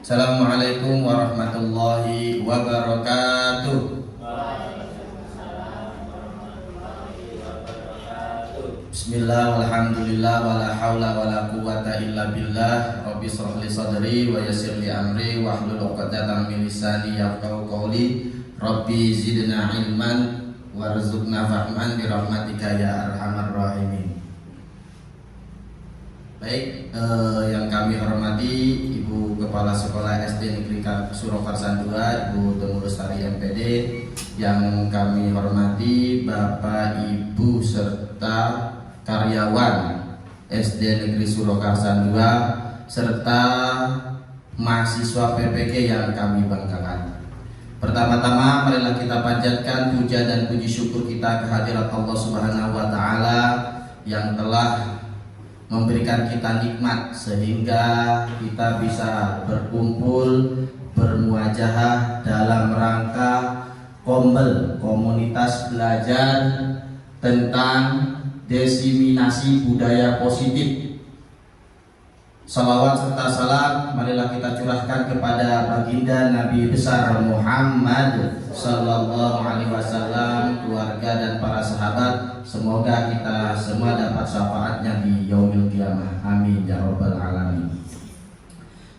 Assalamualaikum warahmatullahi wabarakatuh. Bismillah walhamdulillah wala haula wala quwata illa billah. Rabbi shrah li sadri wa yassir li amri wahlul 'uqdatam min lisani yafqahu qawli. Rabbi zidna ilman warzuqna fahman bi rahmatika ya arhamar rahimin. Baik, yang kami hormati Ibu Kepala Sekolah SD Negeri Surakarsa 2, Ibu Temu Lestari MPD. Yang kami hormati Bapak Ibu serta karyawan SD Negeri Surakarsa 2 serta mahasiswa PPG yang kami banggakan. Pertama-tama marilah kita panjatkan puja dan puji syukur kita kehadirat Allah Subhanahu wa taala yang telah memberikan kita nikmat sehingga kita bisa berkumpul bermuajahah dalam rangka kombel komunitas belajar tentang diseminasi budaya positif. Salawat serta salam marilah kita curahkan kepada baginda Nabi besar Muhammad sallallahu alaihi wasallam, keluarga dan para sahabat. Semoga kita semua dapat syafaatnya di yaumil qiyamah. Amin ya rabbal alamin.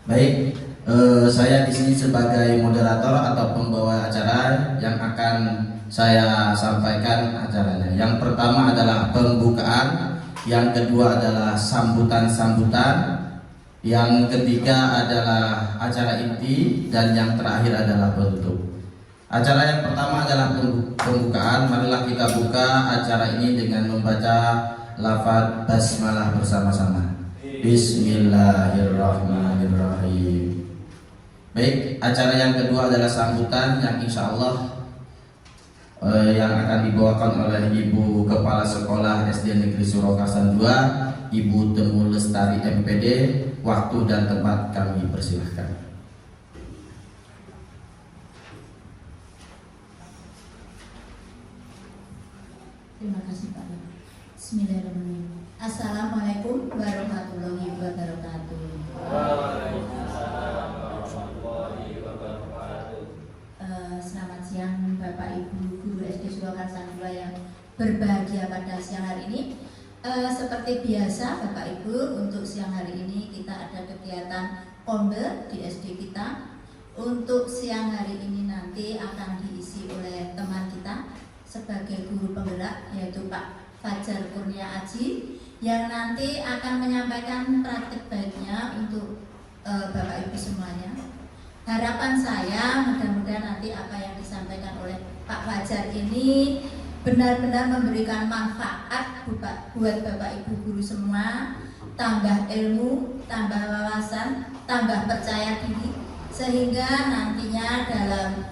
Baik, saya di sini sebagai moderator atau pembawa acara yang akan saya sampaikan acaranya. Yang pertama adalah pembukaan, yang kedua adalah sambutan-sambutan, yang ketiga adalah acara inti, dan yang terakhir adalah penutup. Acara yang pertama adalah pembukaan. Marilah kita buka acara ini dengan membaca lafaz basmalah bersama-sama. Bismillahirrahmanirrahim. Baik, acara yang kedua adalah sambutan yang insya Allah yang akan dibawakan oleh Ibu Kepala Sekolah SD Negeri Surakarsa 2, Ibu Temu Lestari MPD. Waktu dan tempat kami persilahkan. Terima kasih Pak. Bismillahirrahmanirrahim. Assalamualaikum warahmatullahi wabarakatuh. Waalaikumsalam warahmatullahi wabarakatuh. Selamat siang Bapak Ibu guru SD Surakarsa 2 yang berbahagia pada siang hari ini. Seperti biasa Bapak Ibu, untuk siang hari ini kita ada kegiatan kombel di SD kita. Untuk siang hari ini nanti akan diisi oleh teman kita sebagai guru penggerak, yaitu Pak Fajar Kurnia Aji, yang nanti akan menyampaikan praktik baiknya untuk Bapak Ibu semuanya. Harapan saya mudah-mudahan nanti apa yang disampaikan oleh Pak Fajar ini benar-benar memberikan manfaat buat Bapak Ibu guru semua, tambah ilmu, tambah wawasan, tambah percaya diri, sehingga nantinya dalam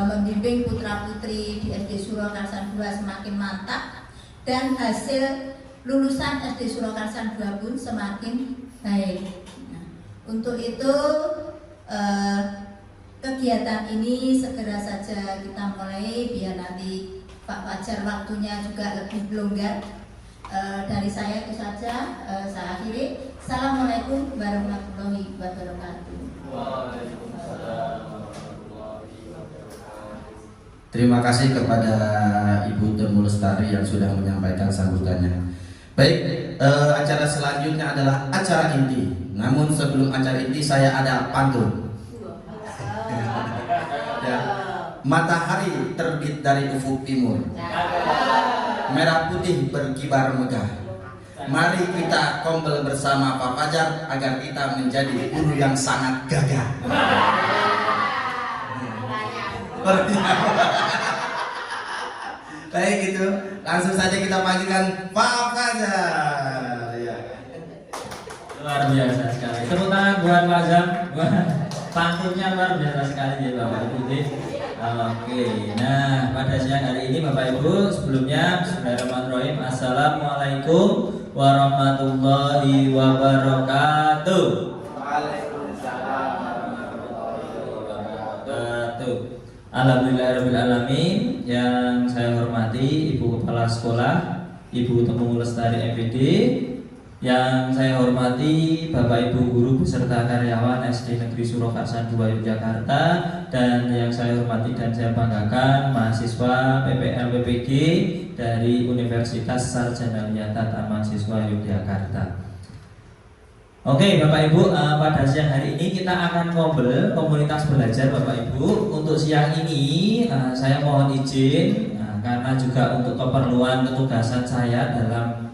membimbing putra-putri di SD Surakarsa 2 semakin mantap dan hasil lulusan SD Surakarsa 2 pun semakin baik. Nah, untuk itu kegiatan ini segera saja kita mulai biar nanti Pak Fajar waktunya juga lebih longgar. Dari saya itu saja, saya akhiri. Assalamualaikum warahmatullahi wabarakatuh. Waalaikumsalam. Terima kasih kepada Ibu Temu Lestari yang sudah menyampaikan sambutannya. Baik, acara selanjutnya adalah acara inti. Namun sebelum acara inti saya ada pantun. Ya. Matahari terbit dari ufuk timur, merah putih berkibar megah. Mari kita kombel bersama Pak Fajar agar kita menjadi guru yang sangat gagah. Baik, gitu. Langsung saja kita panggilkan Pak Fajar. Ya. Luar biasa sekali. Tepuk tangan buat Pak Zam. Pantunnya luar biasa sekali ya Bapak Ibu. Oke. Nah, pada siang hari ini Bapak Ibu, sebelumnya Bismillahirrahmanirrahim. Assalamualaikum warahmatullahi wabarakatuh. Waalaikumsalam. Alhamdulillahirrahmanirrahim. Yang saya hormati Ibu Kepala Sekolah, Ibu Temu Lestari MPD, Yang saya hormati Bapak Ibu guru beserta karyawan SD Negeri Surakarsa 2 Yogyakarta, dan yang saya hormati dan saya banggakan mahasiswa PPL PPG dari Universitas Sarjana Wiyata Taman Siswa Yogyakarta. Oke Bapak Ibu, pada siang hari ini kita akan ngobrol komunitas belajar Bapak Ibu. Untuk siang ini saya mohon izin karena juga untuk keperluan ketugasan saya dalam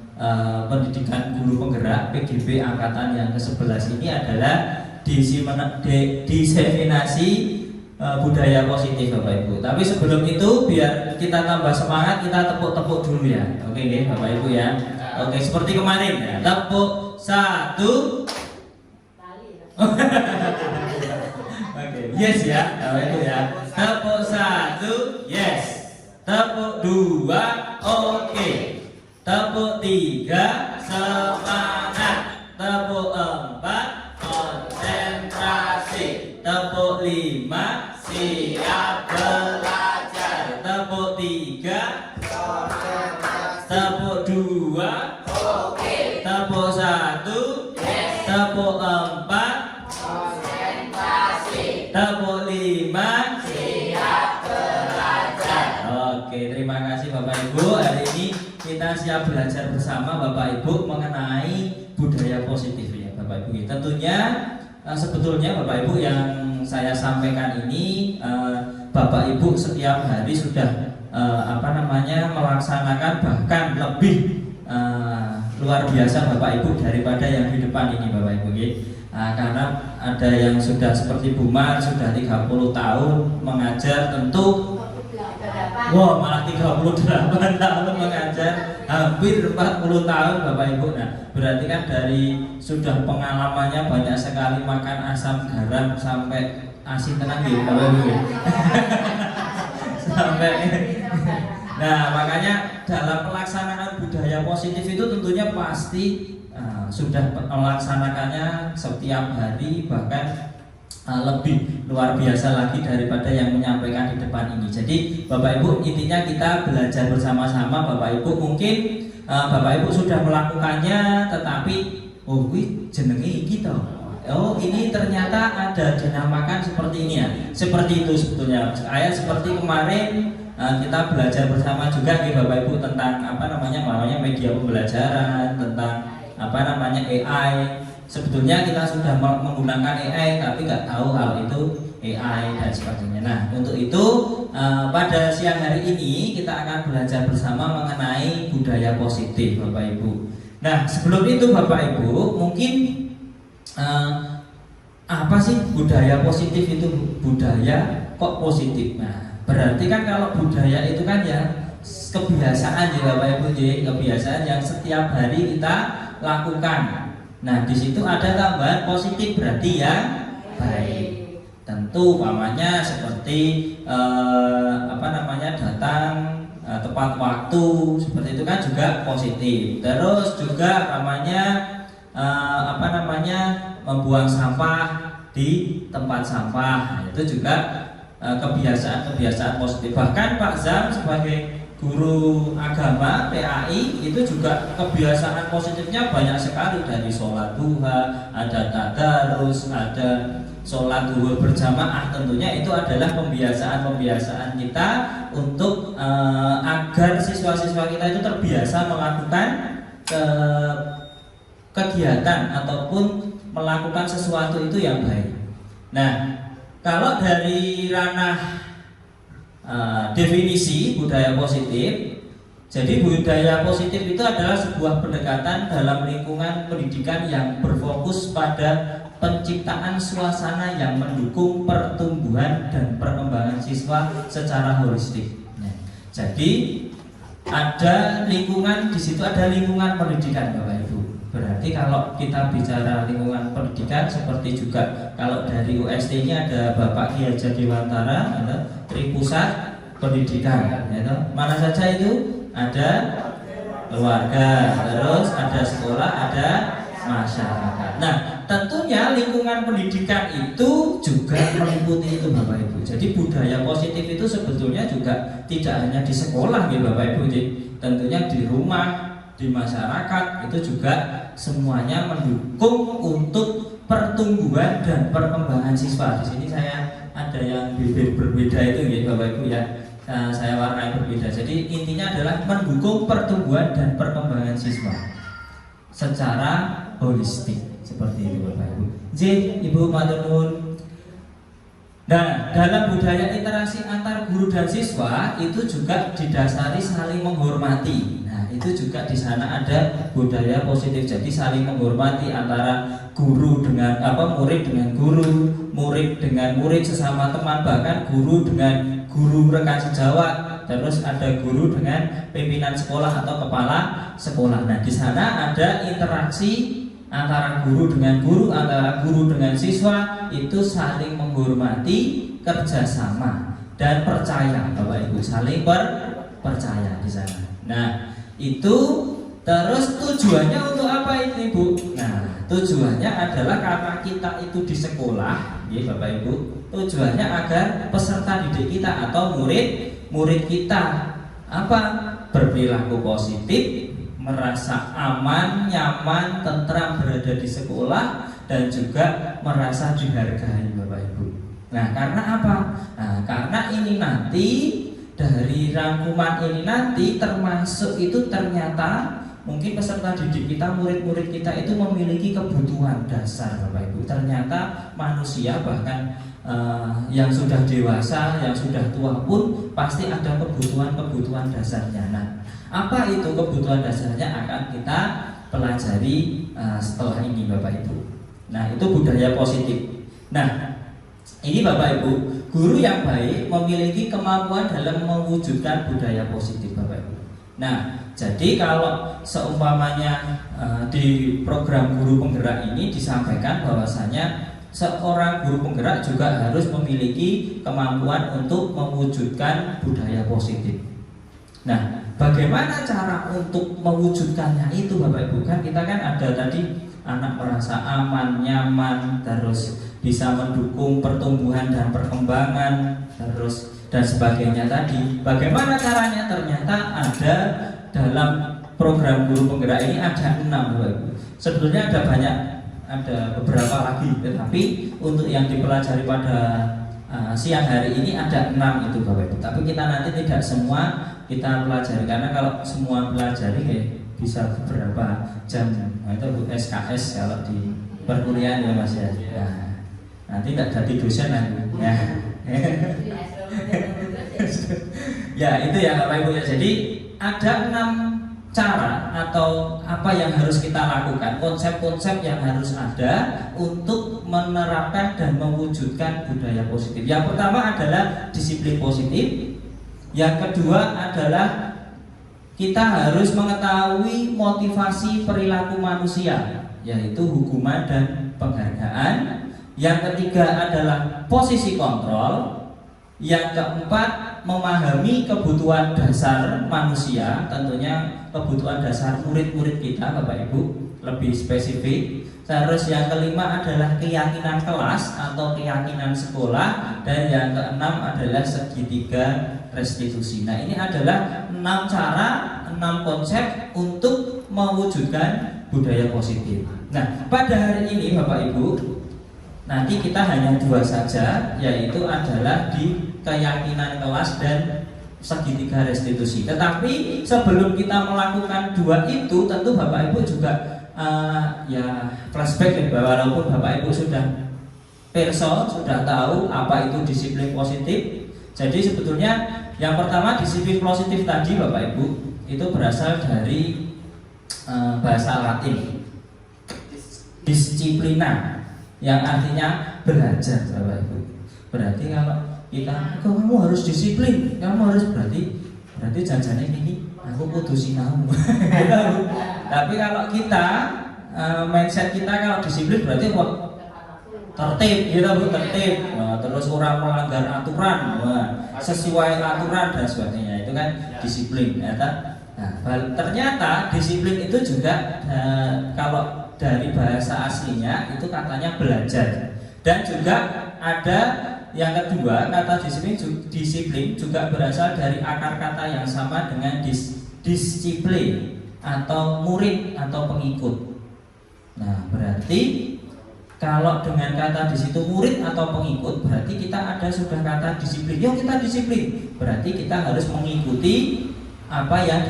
pendidikan guru penggerak PGB angkatan yang ke-11 ini adalah diseminasi budaya positif Bapak Ibu. Tapi sebelum itu biar kita tambah semangat, kita tepuk-tepuk dulu ya. Oke nih Bapak Ibu ya. Oke, seperti kemarin ya. Tepuk 1. Oke, yes ya. Bapak Ibu ya. Tepuk 1, yes. Tepuk 2, oke. Tepuk 3, semangat. Tepuk 4, konsentrasi. Tepuk 5, siap belajar. Tepuk 3, konsentrasi. Tepuk 2, oke. Tepuk 1, yes. Tepuk 4, konsentrasi. Tepuk 5, siap belajar. Oke, terima kasih Bapak Ibu. Hari ini kita siap belajar bersama Bapak Ibu mengenai budaya positif ya Bapak Ibu. Tentunya sebetulnya Bapak Ibu yang saya sampaikan ini Bapak Ibu setiap hari sudah melaksanakan, bahkan lebih luar biasa Bapak Ibu daripada yang di depan ini Bapak Ibu ya. Karena ada yang sudah seperti Bu Mar sudah 30 tahun mengajar, tentu wow, malah 38 tahun mengajar, hampir 40 tahun Bapak Ibu. Nah, berarti kan dari sudah pengalamannya banyak sekali, makan asam garam sampai asin tenang gitu Bapak Ibu. Sampai nah, makanya dalam pelaksanaan budaya positif itu tentunya pasti sudah melaksanakannya setiap hari, bahkan lebih luar biasa lagi daripada yang menyampaikan di depan ini. Jadi Bapak Ibu, intinya kita belajar bersama-sama Bapak Ibu. Mungkin Bapak Ibu sudah melakukannya, tetapi jenenge iki toh. Oh, ini ternyata ada dinamakan seperti ini ya. Seperti itu sebetulnya. Kayak seperti kemarin kita belajar bersama juga nih Bapak Ibu tentang namanya media pembelajaran, tentang AI. Sebetulnya kita sudah menggunakan AI tapi nggak tahu hal itu AI dan sebagainya. Nah, untuk itu pada siang hari ini kita akan belajar bersama mengenai budaya positif Bapak Ibu. Nah, sebelum itu Bapak Ibu, mungkin apa sih budaya positif itu? Budaya kok positif? Nah, berarti kan kalau budaya itu kan ya kebiasaan ya Bapak Ibu, kebiasaan yang setiap hari kita lakukan. Nah, di situ ada tambahan positif, berarti yang baik. Tentu umpamanya seperti datang tepat waktu, seperti itu kan juga positif. Terus juga membuang sampah di tempat sampah. Nah, itu juga kebiasaan positif. Bahkan Pak Zam sebagai guru agama PAI itu juga kebiasaan positifnya banyak sekali, dari sholat duha, ada tadarus, ada sholat duha berjamaah. Tentunya itu adalah pembiasaan kita untuk agar siswa-siswa kita itu terbiasa melakukan kegiatan ataupun melakukan sesuatu itu yang baik. Nah, kalau dari ranah definisi budaya positif, jadi budaya positif itu adalah sebuah pendekatan dalam lingkungan pendidikan yang berfokus pada penciptaan suasana yang mendukung pertumbuhan dan perkembangan siswa secara holistik. Nah, jadi ada lingkungan, di situ ada lingkungan pendidikan Bapak Ibu. Berarti kalau kita bicara lingkungan pendidikan, seperti juga kalau dari UST-nya ada Bapak Ki Hajar Dewantara, ada Tripusat Pendidikan, mana saja itu? Ada keluarga, terus ada sekolah, ada masyarakat. Nah, tentunya lingkungan pendidikan itu juga meliputi itu Bapak Ibu. Jadi budaya positif itu sebetulnya juga tidak hanya di sekolah ya Bapak Ibu, tentunya di rumah, di masyarakat itu juga semuanya mendukung untuk pertumbuhan dan perkembangan siswa. Di sini saya ada yang bibir berbeda itu ya Bapak Ibu ya. Saya warnai berbeda. Jadi intinya adalah mendukung pertumbuhan dan perkembangan siswa secara holistik seperti itu Bapak Ibu. J, Ibu matur nuwun. Nah, dalam budaya interaksi antar guru dan siswa itu juga didasari saling menghormati. Nah, itu juga di sana ada budaya positif. Jadi saling menghormati antara guru dengan murid dengan guru, murid dengan murid sesama teman, bahkan guru dengan guru rekan sejawat, terus ada guru dengan pimpinan sekolah atau kepala sekolah. Nah, di sana ada interaksi antara guru dengan guru, antara guru dengan siswa, itu saling menghormati, kerjasama dan percaya, Bapak Ibu, saling percaya di sana. Nah, itu terus tujuannya untuk apa itu Ibu? Nah, tujuannya adalah karena kita itu di sekolah, ya Bapak Ibu, tujuannya agar peserta didik kita atau murid kita berperilaku positif, merasa aman, nyaman, tentram berada di sekolah, dan juga merasa dihargai Bapak Ibu. Nah, karena apa? Nah, karena ini nanti dari rangkuman ini nanti termasuk itu ternyata mungkin peserta didik kita, murid-murid kita itu memiliki kebutuhan dasar Bapak Ibu. Ternyata manusia bahkan yang sudah dewasa, yang sudah tua pun pasti ada kebutuhan-kebutuhan dasarnya. Nah, apa itu kebutuhan dasarnya akan kita pelajari setelah ini Bapak Ibu. Nah, itu budaya positif. Nah, ini Bapak Ibu, guru yang baik memiliki kemampuan dalam mewujudkan budaya positif Bapak Ibu. Nah, jadi kalau seumpamanya di program guru penggerak ini disampaikan bahwasanya seorang guru penggerak juga harus memiliki kemampuan untuk mewujudkan budaya positif. Nah, bagaimana cara untuk mewujudkannya itu Bapak Ibu? Kan kita kan ada tadi anak merasa aman, nyaman, terus bisa mendukung pertumbuhan dan perkembangan, terus dan sebagainya tadi. Bagaimana caranya? Ternyata ada dalam program guru penggerak ini ada 6 Bapak Ibu. Sebetulnya ada banyak, ada beberapa lagi, tetapi untuk yang dipelajari pada siang hari ini ada 6 itu Bapak Ibu. Tapi kita nanti tidak semua kita pelajari, karena kalau semua pelajari bisa beberapa jam. Nah, itu SKS kalau di perkuliahan ya Mas ya. Nah, nanti tidak jadi dosen lagi. Ya. Ya itu ya Bapak Ibu ya. Jadi ada 6 cara atau apa yang harus kita lakukan, konsep-konsep yang harus ada untuk menerapkan dan mewujudkan budaya positif. Yang pertama adalah disiplin positif. Yang kedua adalah kita harus mengetahui motivasi perilaku manusia, yaitu hukuman dan penghargaan. Yang ketiga adalah posisi kontrol. Yang keempat, memahami kebutuhan dasar manusia, tentunya kebutuhan dasar murid-murid kita Bapak Ibu, lebih spesifik. Terus yang kelima adalah keyakinan kelas atau keyakinan sekolah. Dan yang keenam adalah segitiga restitusi. Nah, ini adalah 6 cara, 6 konsep untuk mewujudkan budaya positif. Nah, pada hari ini Bapak Ibu, nanti kita hanya 2 saja, yaitu adalah di keyakinan kelas dan segitiga restitusi. Tetapi sebelum kita melakukan 2 itu, tentu Bapak Ibu juga ya flashback ya, walaupun Bapak Ibu sudah perso, sudah tahu apa itu disiplin positif. Jadi sebetulnya yang pertama disiplin positif tadi Bapak Ibu itu berasal dari bahasa Latin disciplina, yang artinya belajar Bapak Ibu. Berarti kalau kita, kamu harus disiplin, kamu harus berarti janjane ini aku kudu sinau. Tapi kalau kita mindset kita kalau disiplin berarti apa? Tertib, gitu Bu, tertib. Nah, terus orang melanggar aturan, sesuai aturan dan sebagainya, itu kan disiplin. Ternyata disiplin itu juga kalau dari bahasa aslinya itu katanya belajar. Dan juga ada yang kedua, kata disiplin juga berasal dari akar kata yang sama dengan disiplin. atau murid atau pengikut. Nah, berarti kalau dengan kata di situ murid atau pengikut, berarti kita ada sudah kata disiplin. Yuk kita disiplin. Berarti kita harus mengikuti apa yang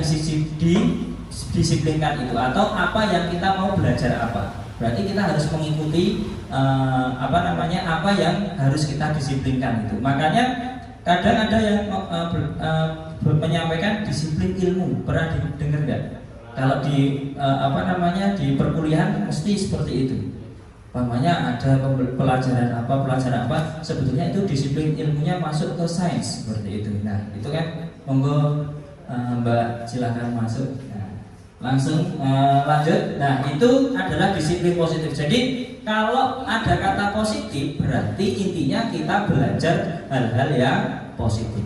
disiplinkan itu, atau apa yang kita mau belajar apa. Berarti kita harus mengikuti apa yang harus kita disiplinkan itu. Makanya kadang ada yang menyampaikan disiplin ilmu. Pernah dengar nggak? Kalau di di perkuliahan mesti seperti itu. Namanya ada pelajaran apa, sebetulnya itu disiplin ilmunya masuk ke sains seperti itu. Nah, itu kan monggo Mbak silakan masuk. Nah, langsung lanjut. Nah, itu adalah disiplin positif. Jadi kalau ada kata positif, berarti intinya kita belajar hal-hal yang positif.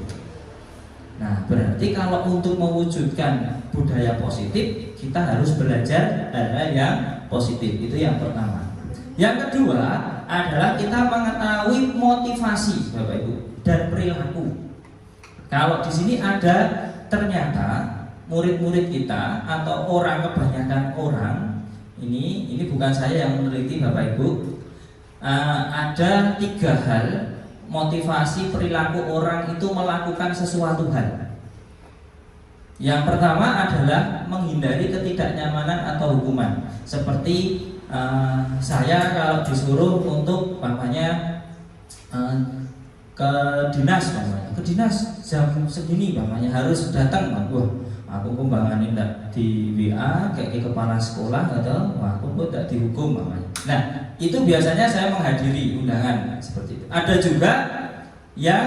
Nah, berarti kalau untuk mewujudkan budaya positif, kita harus belajar hal-hal yang positif. Itu yang pertama. Yang kedua adalah kita mengetahui motivasi Bapak Ibu dan perilaku. Kalau di sini ada ternyata murid-murid kita atau kebanyakan orang ini bukan saya yang meneliti Bapak Ibu, ada 3 hal motivasi perilaku orang itu melakukan sesuatu hal. Yang pertama adalah menghindari ketidaknyamanan atau hukuman. Seperti saya kalau disuruh untuk ke dinas jam segini harus datang, wah aku kumbangan tidak di WA kayak kepala sekolah atau wah aku tidak dihukum Nah, itu biasanya saya menghadiri undangan seperti itu. Ada juga yang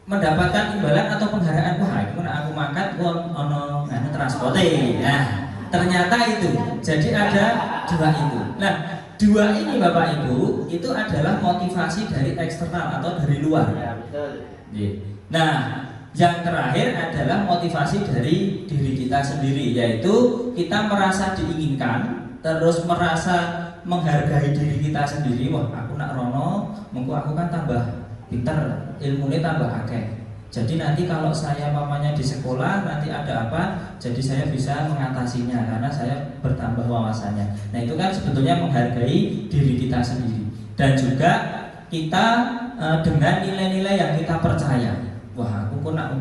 mendapatkan imbalan atau penghargaan, wah itu aku makan ono transporte. Nah, ternyata itu. Jadi ada 2 itu. Nah, 2 ini Bapak Ibu itu adalah motivasi dari eksternal atau dari luar. Ya, betul. Nah, yang terakhir adalah motivasi dari diri kita sendiri, yaitu kita merasa diinginkan, terus merasa menghargai diri kita sendiri. Wah, aku nak rono, mengko aku kan tambah pinter, ilmunya tambah akeh. Jadi nanti kalau saya di sekolah nanti ada apa, jadi saya bisa mengatasinya karena saya bertambah wawasannya. Nah, itu kan sebetulnya menghargai diri kita sendiri. Dan juga kita dengan nilai-nilai yang kita percaya. Wah, aku nak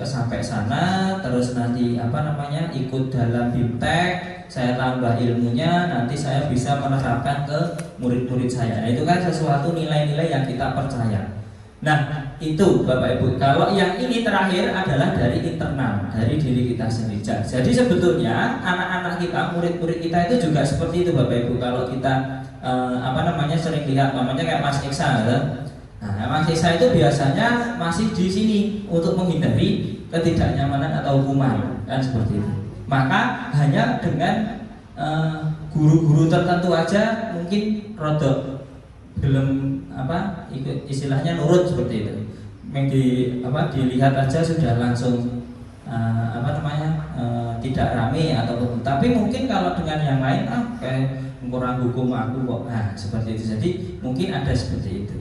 sampai sana, terus nanti ikut dalam BIMTEK, saya tambah ilmunya, nanti saya bisa menerapkan ke murid-murid saya. Nah, itu kan sesuatu nilai-nilai yang kita percaya. Nah, itu Bapak Ibu. Kalau yang ini terakhir adalah dari internal, dari diri kita sendiri. Jadi sebetulnya anak-anak kita, murid-murid kita itu juga seperti itu Bapak Ibu. Kalau kita sering lihat kayak Mas Iksa. Nah, Mas Iksa itu biasanya masih di sini untuk menghindari ketidaknyamanan atau hukuman, kan seperti itu. Maka hanya dengan guru-guru tertentu aja mungkin rodok belum ikut istilahnya nurut seperti itu. Dilihat aja sudah langsung tidak rame ataupun. Tapi mungkin kalau dengan yang lain kayak kurang hukum aku kok. Nah, seperti itu. Jadi mungkin ada seperti itu.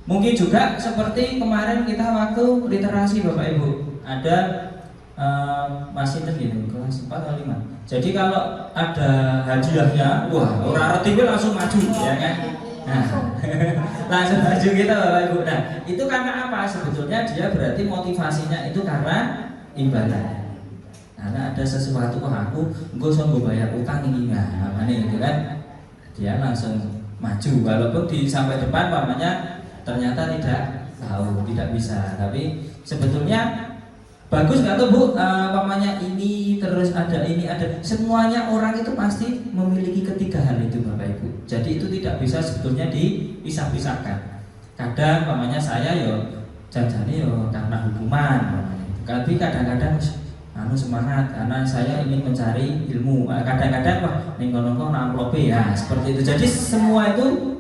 Mungkin juga seperti kemarin kita waktu literasi Bapak Ibu, ada masih kelas 4 atau 5. Jadi kalau ada hadiahnya, wah orang reti langsung maju, ya kan? Nah, langsung maju kita Bapak Ibu. Nah, itu karena apa? Sebetulnya dia berarti motivasinya itu karena imbalan. Karena ada sesuatu, aku sanggup bayar utang ini, gitu kan? Dia langsung maju, walaupun sampai depan ternyata tidak tahu, tidak bisa. Tapi sebetulnya bagus nggak tuh Bu? Ini terus ada ini ada. Semuanya orang itu pasti memiliki 3 hal itu Bapak Ibu. Jadi itu tidak bisa sebetulnya dipisah-pisahkan. Kadang saya janjane karena hukuman. Tapi kadang-kadang semangat karena saya ingin mencari ilmu. Kadang-kadang ning kono amplope ya seperti itu. Jadi semua itu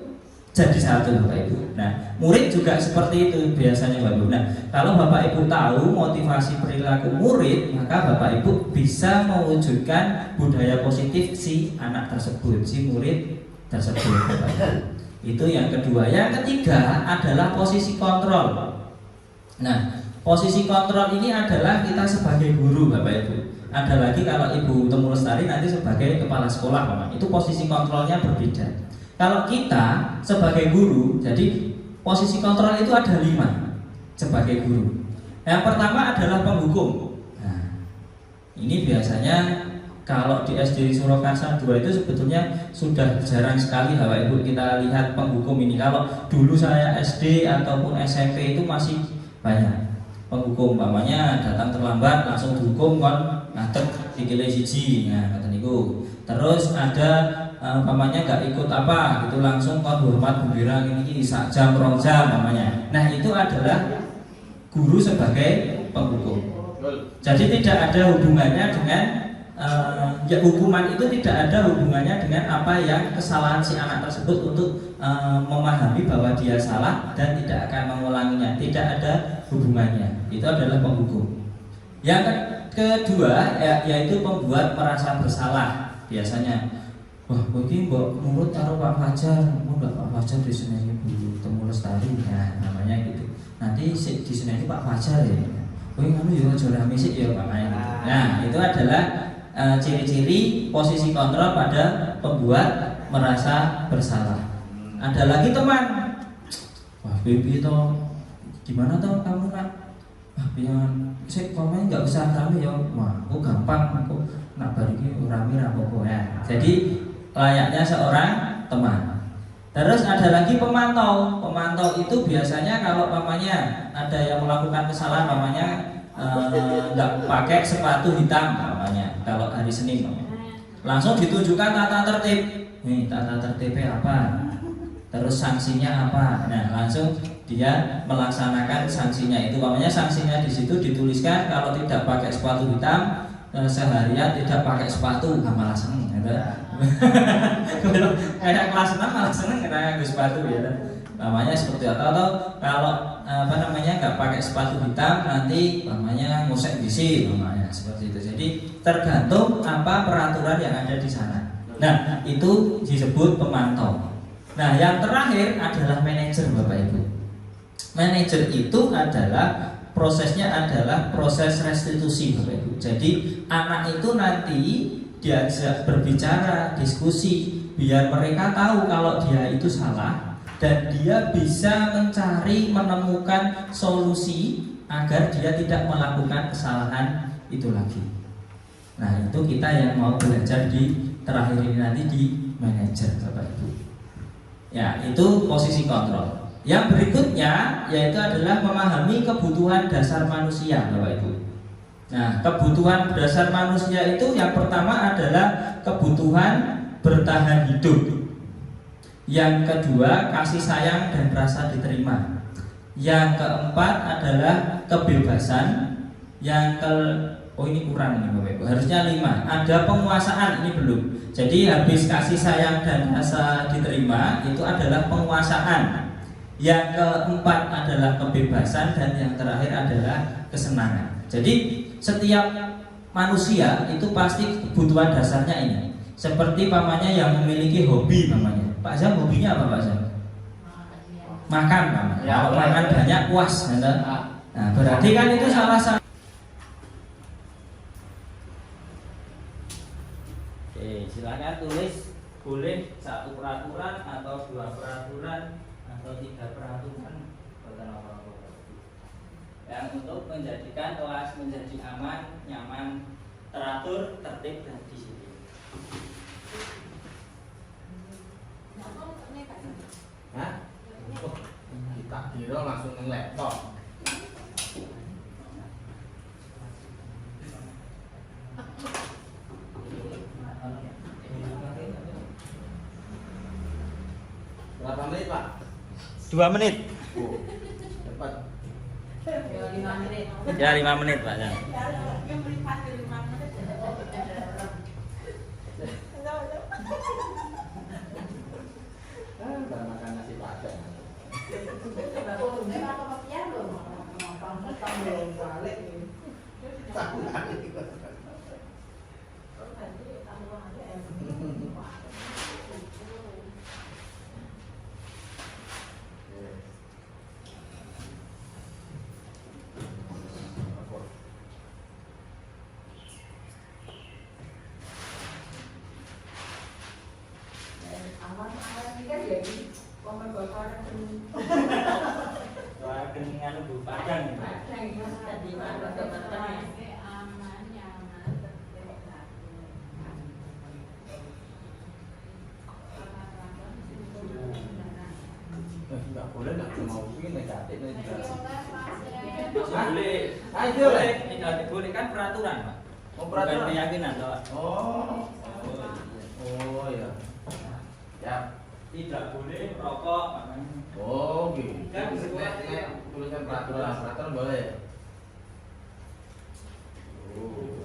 jadi satu Bapak Ibu. Nah, murid juga seperti itu biasanya Bapak Ibu. Nah, kalau Bapak Ibu tahu motivasi perilaku murid, maka Bapak Ibu bisa mewujudkan budaya positif si anak tersebut, si murid tersebut Bapak Ibu. Itu yang kedua. Yang ketiga adalah posisi kontrol. Nah, posisi kontrol ini adalah kita sebagai guru Bapak Ibu. ada lagi kalau Ibu Temu Lestari nanti sebagai kepala sekolah, Pak. Itu posisi kontrolnya berbeda. Kalau kita sebagai guru, jadi posisi kontrol itu ada 5 sebagai guru. Yang pertama adalah penghukum. Nah, ini biasanya kalau di SD Surakarsa 2 itu sebetulnya sudah jarang sekali Bapak Ibu kita lihat penghukum ini. Kalau dulu saya SD ataupun SMP itu masih banyak penghukum, umpamanya datang terlambat langsung dihukum kon ngadeg sikile siji. Nah, ngoten niku. Terus ada umpamanya nggak ikut apa gitu langsung kon hormat gembira ini sak jam 2 jam umpamanya. Nah, itu adalah guru sebagai penghukum. Jadi tidak ada hubungannya dengan ya hukuman itu tidak ada hubungannya dengan apa yang kesalahan si anak tersebut untuk memahami bahwa dia salah dan tidak akan mengulanginya. Tidak ada hubungannya. Itu adalah penghukum. Yang kedua yaitu pembuat merasa bersalah. Biasanya, wah mungkin mbok nurut karo Pak Fajar, Pak Fajar di sini Bu Temu Lestari, nah namanya gitu. Nanti di sini Pak Fajar ya. Kowe ngono ya aja rame sik ya Pak. Nah, itu adalah ciri-ciri posisi kontrol pada pembuat merasa bersalah. Ada lagi teman, wah baby toh gimana toh kamu nak? Wah pian, sik komen nggak usah rame ya. Wah aku gampang, aku nak bariki rame rapopo ya. Jadi layaknya seorang teman. Terus ada lagi pemantau. Pemantau itu biasanya kalau mamanya ada yang melakukan kesalahan, mamanya nggak pakai sepatu hitam namanya kalau hari Senin, langsung ditunjukkan tata tertib. Nih tata tertibnya apa, terus sanksinya apa. Nah langsung dia melaksanakan sanksinya itu. Namanya sanksinya di situ dituliskan kalau tidak pakai sepatu hitam seharian tidak pakai sepatu, malah seneng gitu. Kayak kelas 6 malah seneng karena sepatu ya. Namanya seperti atau kalau nggak pakai sepatu hitam nanti namanya ngusek bisi namanya seperti itu. Jadi tergantung apa peraturan yang ada di sana. Nah itu disebut pemantau. Nah yang terakhir adalah manajer Bapak Ibu. Manajer itu adalah prosesnya adalah proses restitusi Bapak Ibu. Jadi anak itu nanti diajak berbicara, diskusi biar mereka tahu kalau dia itu salah dan dia bisa menemukan solusi agar dia tidak melakukan kesalahan itu lagi. Nah itu kita yang mau belajar di terakhir ini nanti di manajer Bapak Ibu. Ya itu posisi kontrol. Yang berikutnya yaitu adalah memahami kebutuhan dasar manusia Bapak Ibu. Nah kebutuhan dasar manusia itu yang pertama adalah kebutuhan bertahan hidup. Yang kedua kasih sayang dan rasa diterima. Yang keempat adalah kebebasan. Ini kurang nih Bapak Ibu. Harusnya 5. Ada penguasaan, ini belum. Jadi habis kasih sayang dan rasa diterima itu adalah penguasaan. Yang keempat adalah kebebasan dan yang terakhir adalah kesenangan. Jadi setiap manusia itu pasti kebutuhan dasarnya ini. Seperti pamannya yang memiliki hobi namanya. Pak Zam hobinya apa Pak Zam? Makan Pak. Kalau makan banyak puas. Nah berarti kan itu salah satu. Oke, silakan tulis boleh 1 peraturan atau 2 peraturan atau 3 peraturan yang untuk menjadikan kelas menjadi aman, nyaman, teratur, tertib dan disiplin. Hah? Kita kira langsung nge laptop. Berapa menit Pak? 2 menit. Cepat. Ya 5 menit Pak. Ya. Makan nasi padang. boleh nggak mau bikin negatif negatif. Boleh. Ah, itu Boleh. boleh. Negatif boleh kan peraturan, Pak. Oh, Bukan peraturan. keyakinan, Pak. Oh ya. Ya. Tidak boleh merokok, makanya. Oh gitu. Kan di sekolah tulisan peraturan boleh. Oh.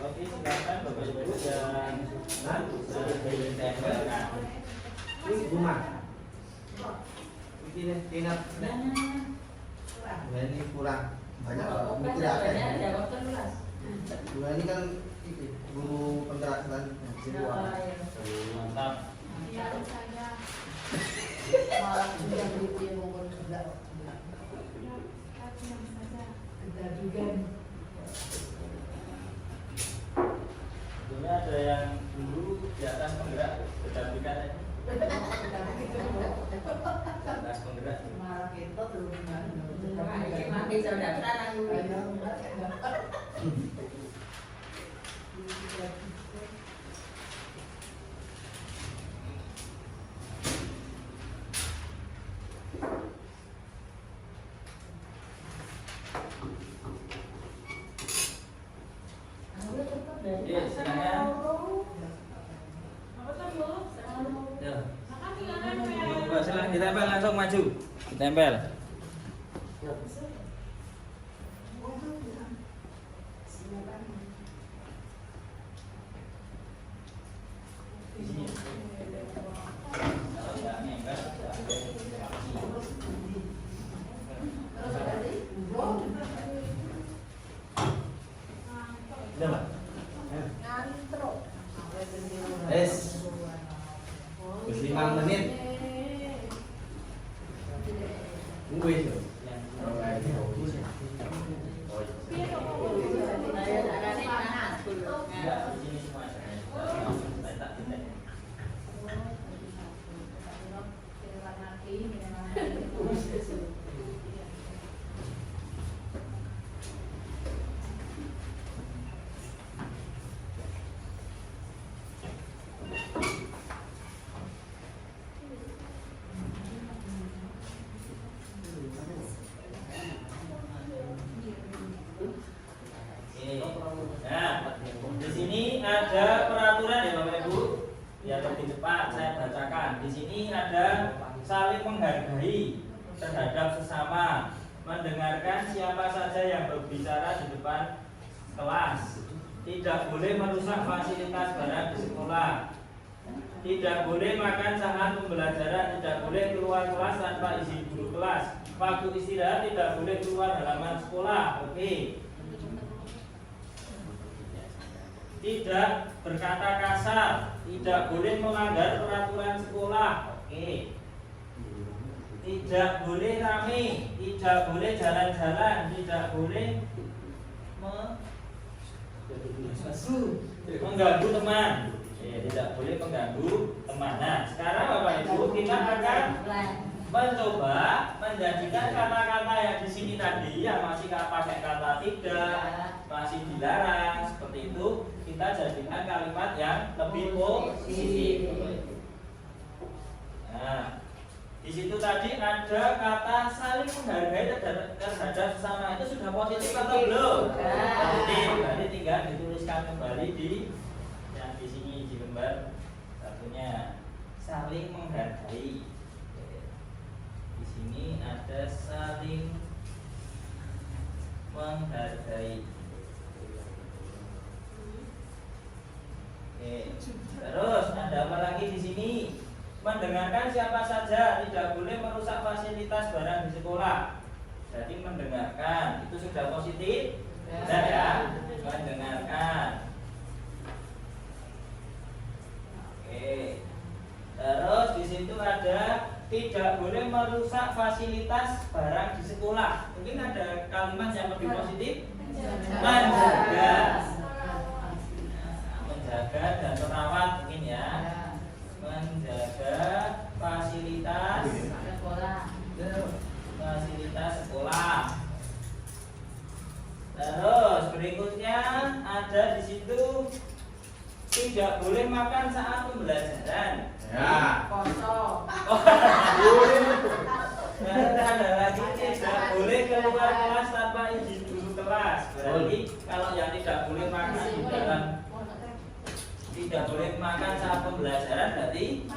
Oke, silakan Bapak Ibu yang ditempelkan. Ini rumah. Ini tinap. Ini kurang banyak kalau tidak ada. Dua ini kan itu guru penggerak dan jiwa. Mantap. Tentunya ada yang dulu di atas penggerak berdampingan ya. Di atas penggerak. Oke, silakan. Ya. Silakan ditempel langsung maju. Ditempel. Di sini. Kalau nggak nempel, Udah, Mbak? Es. 5 menit. Wis. enggak di sini semua. Tak titik. Nah, di sini ada peraturan ya Bapak Ibu. Ya lebih cepat saya bacakan. Di sini ada saling menghargai terhadap sesama, mendengarkan siapa saja yang berbicara di depan kelas, tidak boleh merusak fasilitas barang di sekolah, tidak boleh makan saat pembelajaran, tidak boleh keluar kelas tanpa izin guru kelas, waktu istirahat tidak boleh keluar halaman sekolah. Oke. Tidak berkata kasar, tidak boleh melanggar peraturan sekolah. Oke. Tidak boleh rame, tidak boleh jalan-jalan, tidak boleh mengganggu teman. Tidak boleh mengganggu teman. Nah, sekarang Bapak Ibu kita akan mencoba menjadikan kata-kata yang di sini tadi yang masih pakai kata tidak, masih dilarang seperti itu, kita jadikan kalimat yang lebih positif. Nah, di situ tadi ada kata saling menghargai terhadap sesama, itu sudah positif atau belum? Positif. Berarti tinggal dituliskan kembali di yang di sini di lembar satunya, saling menghargai. Di sini ada saling menghargai. Oke. Terus ada apa lagi di sini? Mendengarkan siapa saja, tidak boleh merusak fasilitas barang di sekolah. Jadi mendengarkan itu sudah positif, sudah ya? Mendengarkan. Oke. Terus di situ ada tidak boleh merusak fasilitas barang di sekolah. Mungkin ada kalimat yang lebih positif. Menjaga. Menjaga dan merawat mungkin ya. Menjaga fasilitas sekolah. pembelajaran. Ya. Ada lagi tidak boleh keluar kelas tanpa izin guru kelas. Berarti kalau yang tidak boleh makan di dalam, tidak boleh makan saat pembelajaran berarti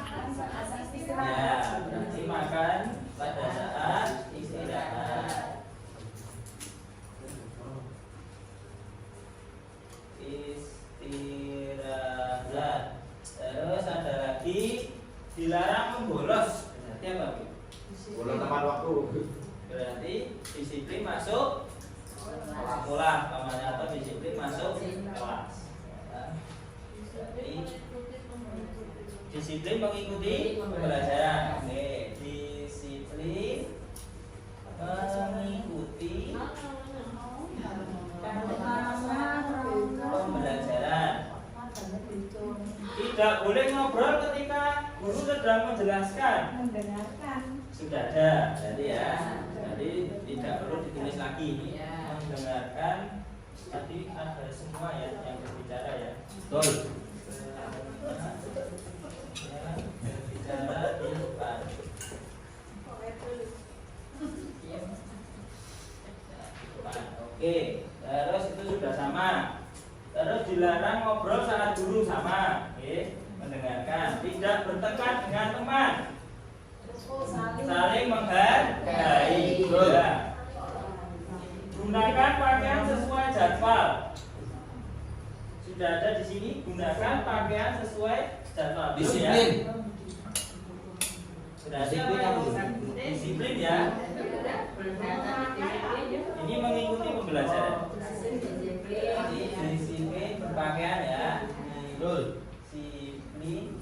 ya berarti makan pada saat istirahat. Istirahat. Terus ada lagi dilarang membolos. Berarti apa, Bu? Boleh tepat waktu. Berarti disiplin masuk sekolah, namanya atau disiplin masuk kelas. Jadi, disiplin mengikuti pembelajaran. Oke, disiplin mengikuti pembelajaran. Tidak boleh ngobrol ketika guru sedang menjelaskan. Sudah ada, jadi ya. Jadi tidak perlu ditulis lagi ini. Mendengarkan tadi ada semua ya yang berbicara ya. Betul. Berbicara di depan. Oke, terus itu sudah sama. Terus dilarang ngobrol saat guru sama. Oke, mendengarkan. Tidak bertengkar dengan teman. Saling menghargai. Ya. Gunakan pakaian sesuai jadwal. Sudah ada di sini. Gunakan pakaian sesuai jadwal. Disiplin. Sudah ada. Disiplin ya. Ini mengikuti pembelajaran. Disiplin berpakaian ya. Betul. Disiplin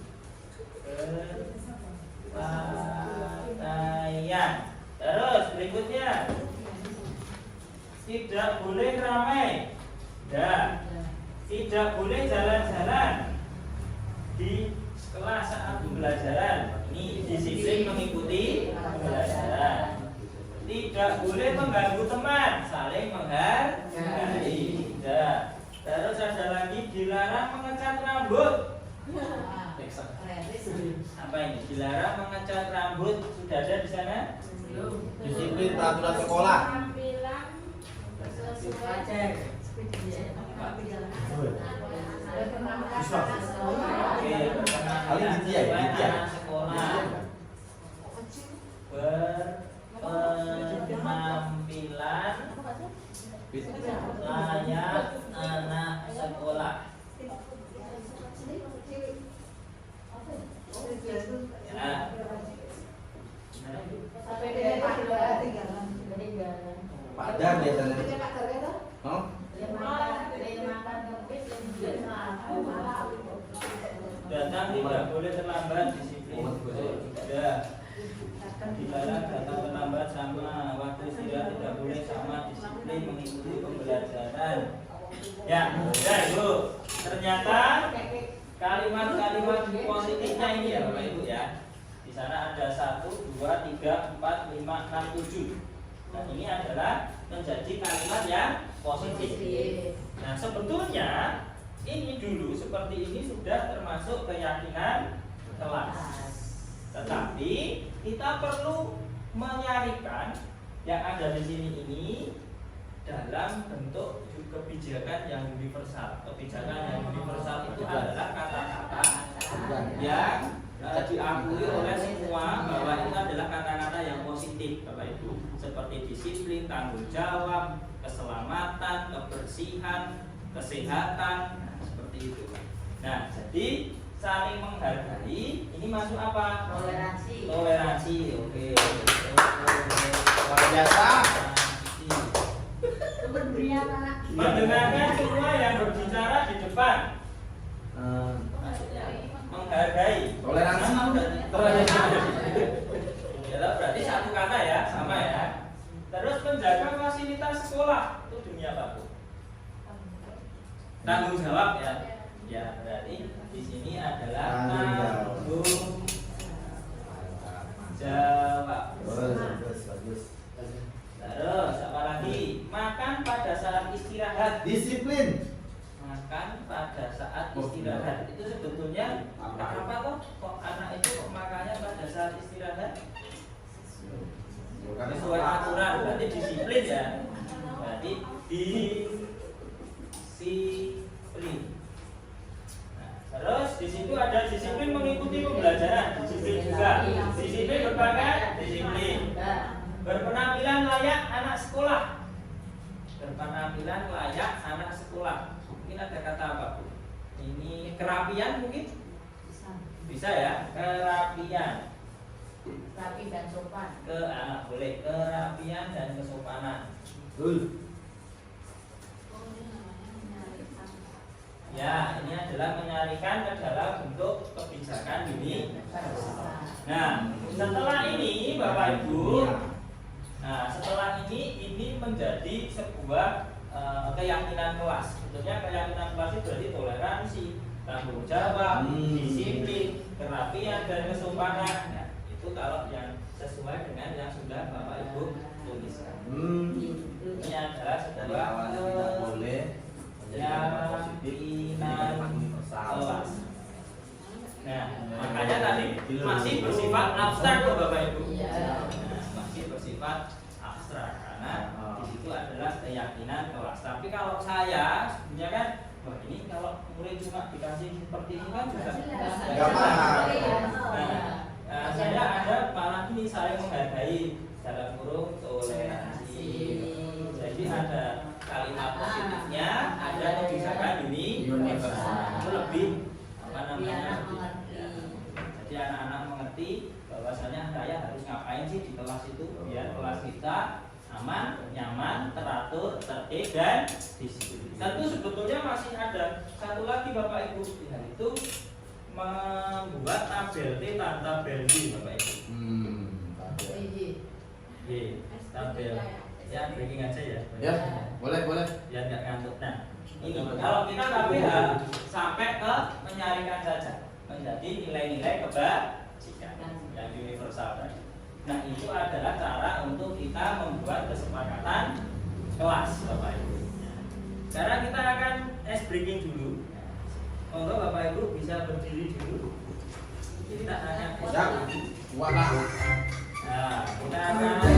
berpakaian. Terus berikutnya, tidak boleh ramai. Ya. Tidak boleh jalan-jalan di kelas saat pembelajaran. Ini disiplin mengikuti pembelajaran. Tidak boleh mengganggu teman, saling menghargai. Ya. Terus ada lagi dilarang mengecat rambut. Apa ini? Dilarang mengecat rambut. Sudah ada di sana? Disiplin peraturan sekolah. Oke, Paling gitu ya. sekolah berpenampilan layak anak sekolah. Ya. Padahal biasanya. Oh? Datang tidak boleh terlambat, disiplin. Sudah. Dilarang datang terlambat sama, waktu istirahat tidak boleh sama, disiplin mengikuti pembelajaran. Ya, sudah Ibu. Ternyata kalimat-kalimat positifnya ini ya Bapak Ibu ya. Di sana ada 1, 2, 3, 4, 5, 6, 7. Nah, ini adalah menjadi kalimat yang positif. Nah, sebetulnya ini dulu seperti ini sudah termasuk keyakinan kelas. Tetapi kita perlu menyarikan yang ada di sini ini dalam bentuk kebijakan yang universal. Kebijakan yang universal itu adalah kata-kata yang diakui oleh semua bahwa itu adalah kata-kata yang positif, Bapak Ibu, seperti disiplin, tanggung jawab, keselamatan, kebersihan, kesehatan, seperti itu. Nah, jadi saling menghargai ini masuk apa? Toleransi. Toleransi, oke. Luar biasa. Mendengarkan semua yang berbicara di depan. Menghargai. Toleransi. Ya, berarti satu kata ya, sama ya. Terus menjaga fasilitas sekolah itu demi apa, Bu? Tanggung jawab ya. Ya, berarti di sini adalah tanggung jawab. Bagus. Terus apa lagi? Makan pada saat istirahat. Disiplin. Makan pada saat istirahat itu sebetulnya apa kok harus disiplin mengikuti pembelajaran, disiplin juga. Disiplin berbakat, disiplin. Berpenampilan layak anak sekolah. Berpenampilan layak anak sekolah. Mungkin ada kata apa, Bu? Ini kerapian mungkin? Bisa ya, kerapian. Rapi dan sopan. Boleh kerapian dan kesopanan. Ya, ini adalah menyarikan ke dalam bentuk kebijakan ini. Nah, setelah ini Bapak Ibu, setelah ini menjadi sebuah keyakinan kelas. Sebetulnya keyakinan kelas itu berarti toleransi, tanggung jawab, disiplin, kerapian dan kesopanan. Nah, itu kalau yang sesuai dengan yang sudah Bapak Ibu tuliskan. Ini adalah sebuah tidak boleh keyakinan kelas. Nah, makanya tadi masih bersifat abstrak loh Bapak Ibu. Masih bersifat abstrak karena di situ adalah keyakinan kelas. Tapi kalau saya sebenarnya kan, wah ini kalau murid cuma dikasih seperti ini kan juga nggak paham. Nah, saya ada malah ini saya menghargai dalam kurung toleransi. Jadi ada kalimat positifnya, ada kebijakan ini universal. Itu lebih apa namanya? Jadi anak-anak mengerti bahwasanya saya harus ngapain sih di kelas itu biar kelas kita aman, nyaman, teratur, tertib dan disiplin. Tentu sebetulnya masih ada satu lagi Bapak Ibu, yaitu membuat tabel T dan tabel D Bapak Ibu. Tabel. Ya, breaking aja ya. Ya, boleh. Biar nggak ngantuk. Nah, ini kalau kita KPH sampai ke menyarikan saja menjadi nilai-nilai kebajikan yang universal tadi. Nah, itu adalah cara untuk kita membuat kesepakatan kelas Bapak Ibu. Sekarang kita akan ice breaking dulu. Monggo Bapak Ibu bisa berdiri dulu. Jadi kita tanya. Siap. Walah. Nah, kita akan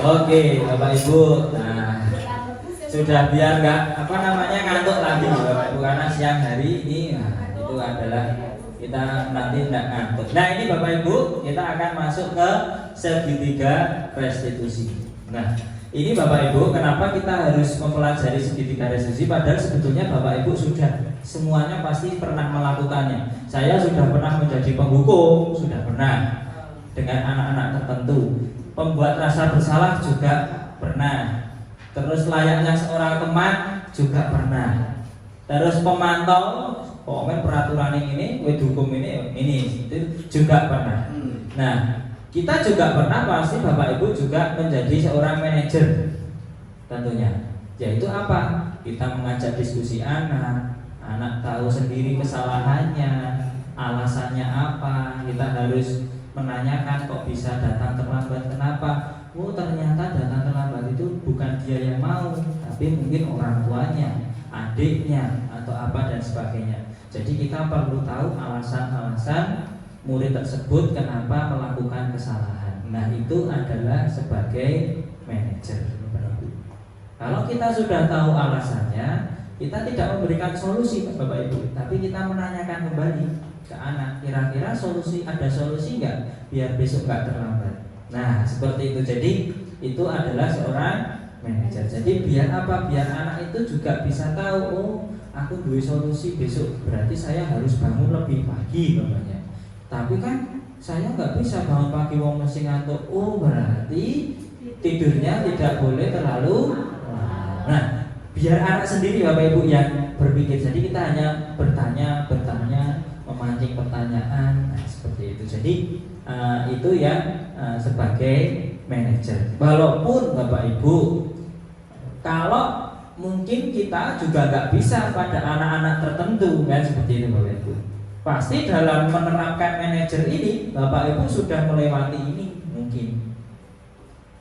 Oke, Bapak Ibu. Nah, sudah biar nggak apa namanya ngantuk lagi Bapak Ibu karena siang hari ini itu adalah kita nanti tidak ngantuk. Nah, ini Bapak Ibu kita akan masuk ke segitiga restitusi. Nah, ini Bapak Ibu kenapa kita harus mempelajari segitiga restitusi padahal sebetulnya Bapak Ibu sudah semuanya pasti pernah melakukannya. Saya sudah pernah menjadi penghukum, sudah pernah dengan anak-anak tertentu. Pembuat rasa bersalah juga pernah. Terus layaknya seorang teman juga pernah. Terus pemantau, pokoknya peraturan ini, hukum ini itu juga pernah. Nah, kita juga pernah pasti Bapak Ibu juga menjadi seorang manajer tentunya. Yaitu apa? Kita mengajak diskusi anak, anak tahu sendiri kesalahannya, alasannya apa. Kita harus menanyakan kok bisa datang terlambat, kenapa? Oh ternyata datang terlambat itu bukan dia yang mau, tapi mungkin orang tuanya, adiknya, atau apa dan sebagainya. Jadi kita perlu tahu alasan-alasan murid tersebut kenapa melakukan kesalahan. Nah itu adalah sebagai manajer. Kalau kita sudah tahu alasannya, kita tidak memberikan solusi Bapak Ibu, tapi kita menanyakan kembali ke anak, kira-kira ada solusi nggak biar besok nggak terlambat. Nah seperti itu. Jadi itu adalah seorang manajer. Jadi biar apa? Biar anak itu juga bisa tahu, oh aku duwe solusi besok, berarti saya harus bangun lebih pagi namanya. Tapi kan saya nggak bisa bangun pagi, wong mesti ngantuk. Oh berarti tidurnya tidak boleh terlalu. Nah biar anak sendiri Bapak Ibu yang berpikir. Jadi kita hanya bertanya, memancing pertanyaan. Nah seperti itu. Jadi itu yang sebagai manajer. Walaupun Bapak Ibu, kalau mungkin kita juga nggak bisa pada anak-anak tertentu kan seperti itu Bapak Ibu. Pasti dalam menerapkan manajer ini Bapak Ibu sudah melewati ini mungkin.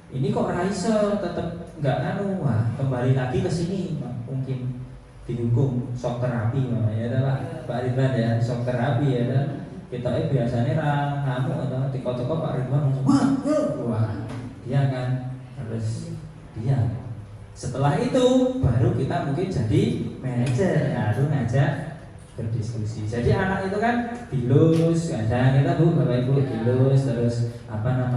Ini kok Raisa tetap nggak wah kembali lagi ke sini mungkin dihukum shock terapi namanya Pak Ridwan ya, shock terapi ya. Kita biasanya kamu atau tiko-tiko Pak Ridwan langsung wah dia kan harus dia. Setelah itu baru kita mungkin jadi manajer, baru ngajak berdiskusi. Jadi anak itu kan dilus, kadang kita Bapak Ibu dilus, terus ada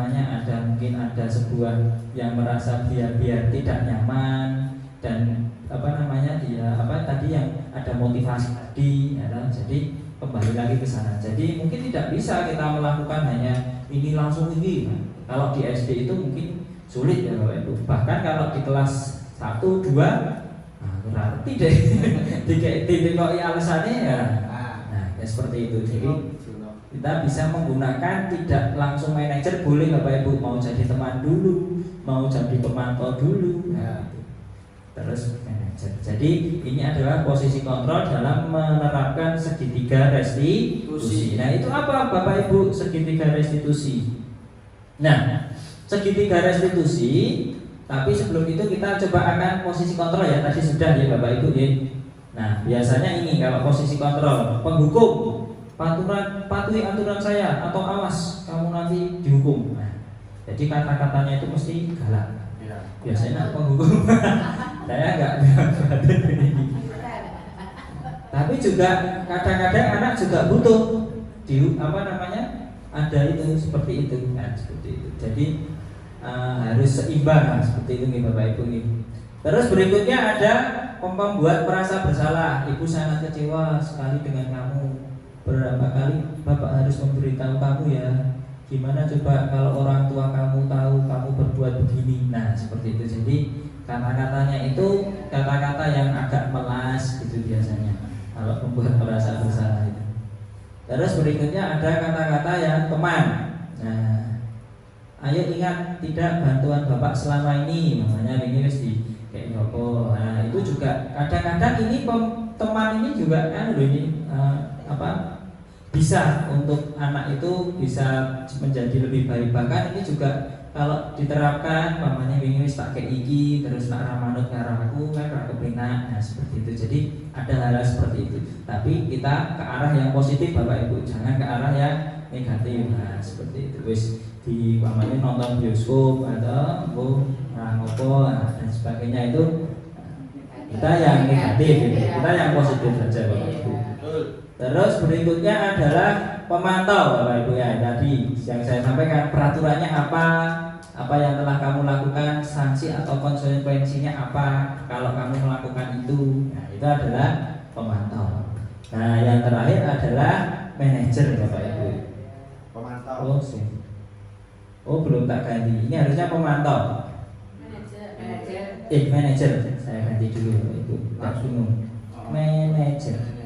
mungkin ada sebuah yang merasa biar tidak nyaman dan dia tadi yang ada motivasi tadi ya, jadi kembali lagi ke sana. Jadi mungkin tidak bisa kita melakukan hanya ini langsung ini. Kalau di SD itu mungkin sulit ya Bapak Ibu. Bahkan kalau di kelas 1, 2 berarti deh titik kok alasannya ya. Nah ya seperti itu. Jadi kita bisa menggunakan tidak langsung manajer, boleh Bapak Ibu mau jadi teman dulu, mau jadi pemantau dulu. Nah, terus manajer. Jadi ini adalah posisi kontrol dalam menerapkan segitiga restitusi. Nah itu apa Bapak Ibu segitiga restitusi? Nah segitiga restitusi. Tapi sebelum itu kita coba akan posisi kontrol ya. Tadi sudah ya Bapak Ibu ya. Nah biasanya ini kalau posisi kontrol, penghukum, patuhi aturan saya atau awas kamu nanti dihukum. Nah, jadi kata-katanya itu mesti galak. Biasanya penghukum. Saya enggak ini. Tapi juga kadang-kadang anak juga butuh ada itu seperti itu. Nah, seperti itu. Jadi harus seimbang seperti itu nih Bapak Ibu nih. Terus berikutnya ada membuat merasa bersalah. Ibu sangat kecewa sekali dengan kamu. Berapa kali Bapak harus memberitahu kamu ya. Gimana coba kalau orang tua kamu tahu kamu berbuat begini. Nah seperti itu. Jadi kata-katanya itu kata-kata yang agak melas gitu biasanya kalau membuat merasa bersalah itu. Terus berikutnya ada kata-kata yang teman. Nah ayo ingat tidak bantuan Bapak selama ini, makanya ini wis di kayak ngopo. Nah itu juga kadang-kadang ini teman ini juga kan bisa untuk anak itu bisa menjadi lebih baik. Bahkan ini juga kalau diterapkan, mamanya ini wis tak kayak iki terus nak ramanut ngaraku kan ra kepenak. Nah seperti itu. Jadi ada hal-hal seperti itu. Tapi kita ke arah yang positif Bapak Ibu, jangan ke arah yang negatif. Nah seperti itu. Wis di mamanya nonton bioskop atau ngopo dan sebagainya itu kita yang negatif gitu. Kita yang positif saja Bapak Ibu. Terus berikutnya adalah pemantau Bapak Ibu ya. Tadi yang saya sampaikan peraturannya apa yang telah kamu lakukan, sanksi atau konsekuensinya apa kalau kamu melakukan itu. Nah itu adalah pemantau. Nah yang terakhir adalah manajer Bapak Ibu. Pemantau. Oh belum tak ganti. Ini harusnya pemantau. Manajer. Saya ganti dulu Ibu. Tak bingung. Manajer.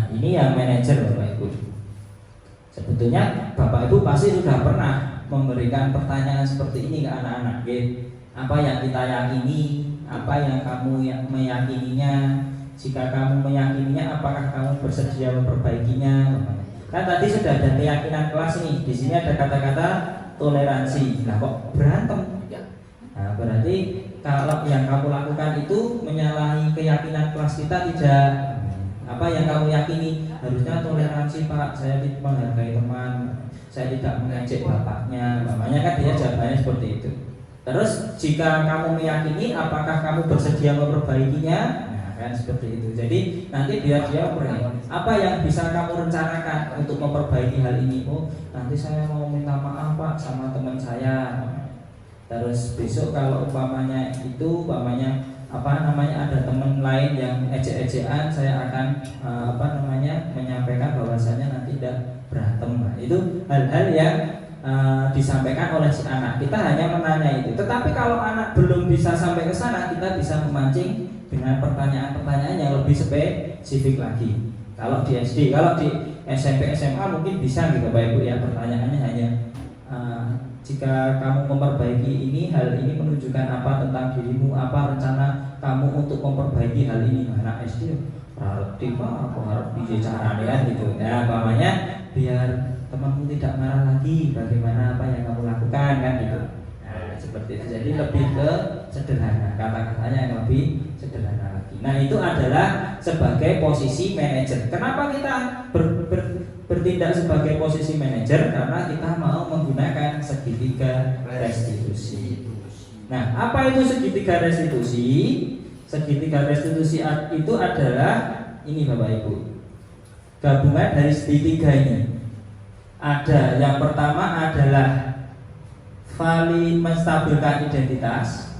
Nah, ini yang manajer Bapak Ibu. Sebetulnya Bapak Ibu pasti sudah pernah memberikan pertanyaan seperti ini ke anak-anak, gitu. Apa yang kita yakini, apa yang kamu meyakininya? Jika kamu meyakininya, apakah kamu bersedia memperbaikinya? Kan tadi sudah ada keyakinan kelas nih. Di sini ada kata-kata toleransi. Nah, kok berantem? Nah, berarti kalau yang kamu lakukan itu menyalahi keyakinan kelas kita, tidak. Apa yang kamu yakini? Harusnya toleransi, Pak. Saya menghargai teman. Saya tidak mengejek bapaknya. Namanya kan dia jawabannya seperti itu. Terus jika kamu meyakini, apakah kamu bersedia memperbaikinya? Nah, kan seperti itu. Jadi nanti biar dia apa yang bisa kamu rencanakan untuk memperbaiki hal ini? Oh, nanti saya mau minta maaf Pak sama teman saya. Terus besok kalau umpamanya ada teman lain yang ejek-ejekan, saya akan menyampaikan bahwasanya nanti tidak berantem. Nah, itu hal-hal yang disampaikan oleh si anak. Kita hanya menanya itu. Tetapi kalau anak belum bisa sampai ke sana, kita bisa memancing dengan pertanyaan-pertanyaan yang lebih spesifik lagi. Kalau di SD, kalau di SMP, SMA mungkin bisa gitu Bapak Ibu ya. Pertanyaannya hanya jika kamu memperbaiki ini, hal ini menunjukkan apa tentang dirimu, apa rencana kamu untuk memperbaiki hal ini. Anak SD harap bisa caranya kan gitu. Ya, umpamanya biar temanmu tidak marah lagi, bagaimana apa yang kamu lakukan kan gitu. Nah, seperti itu. Jadi lebih ke sederhana, kata-katanya yang lebih sederhana lagi. Nah, itu adalah sebagai posisi manajer. Kenapa kita bertindak sebagai posisi manajer? Karena kita mau menggunakan segitiga restitusi. Nah, apa itu segitiga restitusi? Segitiga restitusi itu adalah ini Bapak Ibu, gabungan dari segitiga ini. Ada yang pertama adalah menstabilkan identitas.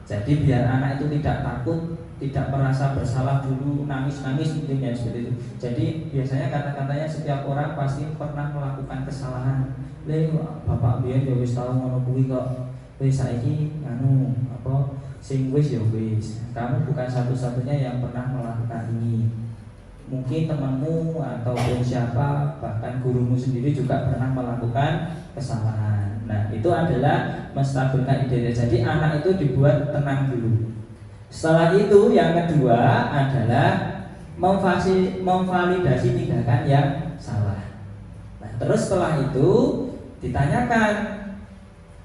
Jadi biar anak itu tidak takut, tidak merasa bersalah dulu, nangis-nangis mungkin ya seperti itu. Jadi biasanya kata-katanya setiap orang pasti pernah melakukan kesalahan. Bapak biyen ya wis tau ngono kuwi kok. Wis saiki sing wis ya wis. Kamu bukan satu-satunya yang pernah melakukan ini. Mungkin temanmu ataupun siapa, bahkan gurumu sendiri juga pernah melakukan kesalahan. Nah, itu adalah menstabilkan identitas. Jadi anak itu dibuat tenang dulu. Setelah itu yang kedua adalah memvalidasi tindakan yang salah. Nah, terus setelah itu ditanyakan,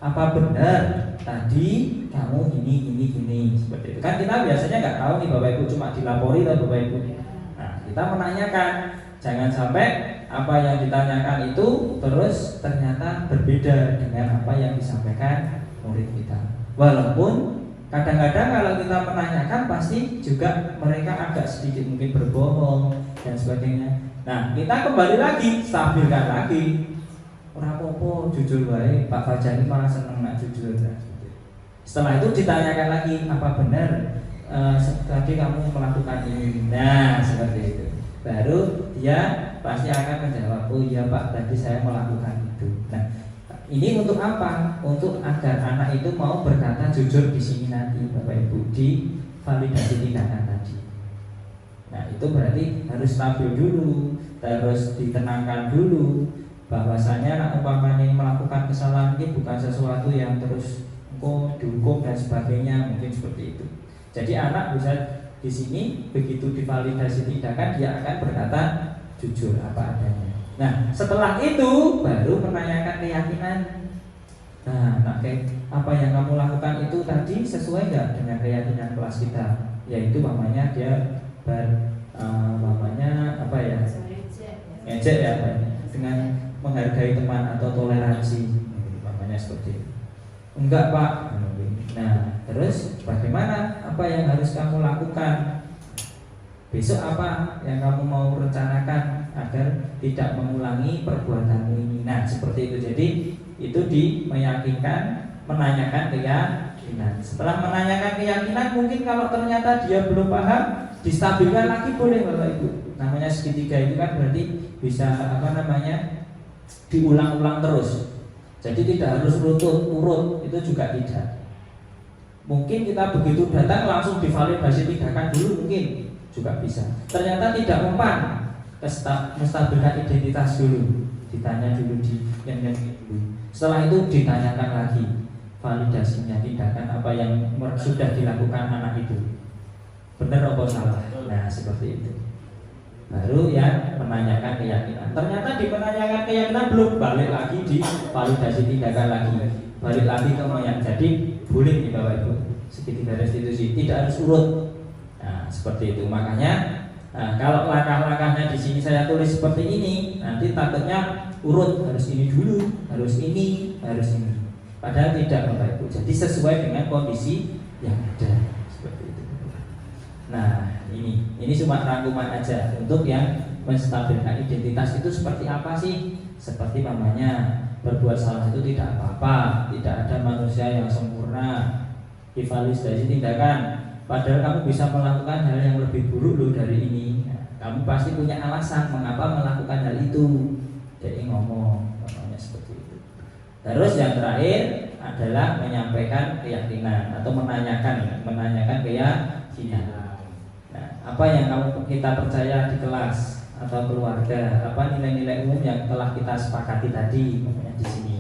apa benar tadi kamu gini seperti itu. Kan kita biasanya nggak tahu nih Bapak Ibu, cuma dilapori lah Bapak Ibu. Nah, kita menanyakan, jangan sampai apa yang ditanyakan itu terus ternyata berbeda dengan apa yang disampaikan murid kita. Walaupun kadang-kadang kalau kita menanyakan pasti juga mereka agak sedikit mungkin berbohong dan sebagainya. Nah, kita kembali lagi, stabilkan lagi. Ora apa-apa, jujur baik. Pak Fajar ini malah seneng nak jujur. Setelah itu ditanyakan lagi, apa benar tadi kamu melakukan ini? Nah, seperti itu. Baru dia pasti akan menjawab, oh iya Pak, tadi saya melakukan itu. Nah, ini untuk apa? Untuk agar anak itu mau berkata jujur di sini nanti Bapak Ibu, di validasi tindakan tadi. Nah, itu berarti harus stabil dulu, terus ditenangkan dulu, bahwasanya umpamanya melakukan kesalahan ini bukan sesuatu yang terus dihukum dan sebagainya, mungkin seperti itu. Jadi anak bisa di sini begitu divalidasi tindakan dia akan berkata jujur apa adanya. Nah, setelah itu baru menanyakan keyakinan. Nah, apa yang kamu lakukan itu tadi sesuai nggak dengan keyakinan kelas kita? Yaitu namanya dia ngejek ya, dengan menghargai teman atau toleransi, namanya seperti itu. Enggak Pak. Nah, terus bagaimana? Apa yang harus kamu lakukan? Besok apa yang kamu mau rencanakan agar tidak mengulangi perbuatanmu ini? Nah, seperti itu. Jadi itu meyakinkan, menanyakan keyakinan. Setelah menanyakan keyakinan, mungkin kalau ternyata dia belum paham, distabilkan lagi boleh Bapak Ibu. Namanya segitiga itu kan berarti bisa diulang-ulang terus. Jadi tidak harus urut, itu juga tidak. Mungkin kita begitu datang langsung divalidasi tindakan dulu mungkin. juga bisa. Ternyata tidak mempan, menstabilkan identitas dulu, ditanya dulu di yang dulu. Setelah itu ditanyakan lagi validasinya, tindakan apa yang sudah dilakukan anak itu, benar atau salah. Nah seperti itu. Baru yang menanyakan keyakinan. Ternyata di menanyakan keyakinan belum, balik lagi di validasi tindakan lagi, balik lagi ke mayat. Jadi boleh nih Bapak Ibu, segitiga restitusi tidak harus urut. Nah seperti itu. Makanya kalau langkah-langkahnya di sini saya tulis seperti ini, nanti takutnya urut, harus ini dulu, harus ini, harus ini. Padahal tidak Bapak Ibu. Jadi sesuai dengan kondisi yang ada, seperti itu. Nah ini cuma rangkuman aja untuk yang menstabilkan identitas itu seperti apa sih? Seperti namanya berbuat salah itu tidak apa-apa, tidak ada manusia yang sempurna. Evaluasi tindakan. Padahal kamu bisa melakukan hal yang lebih buruk loh dari ini. Kamu pasti punya alasan mengapa melakukan hal itu. Jadi ngomong, namanya seperti itu. Terus yang terakhir adalah menyampaikan keyakinan atau menanyakan keyakinan. Nah, apa yang kita percaya di kelas atau keluarga, apa nilai-nilai umum yang telah kita sepakati tadi, namanya di sini.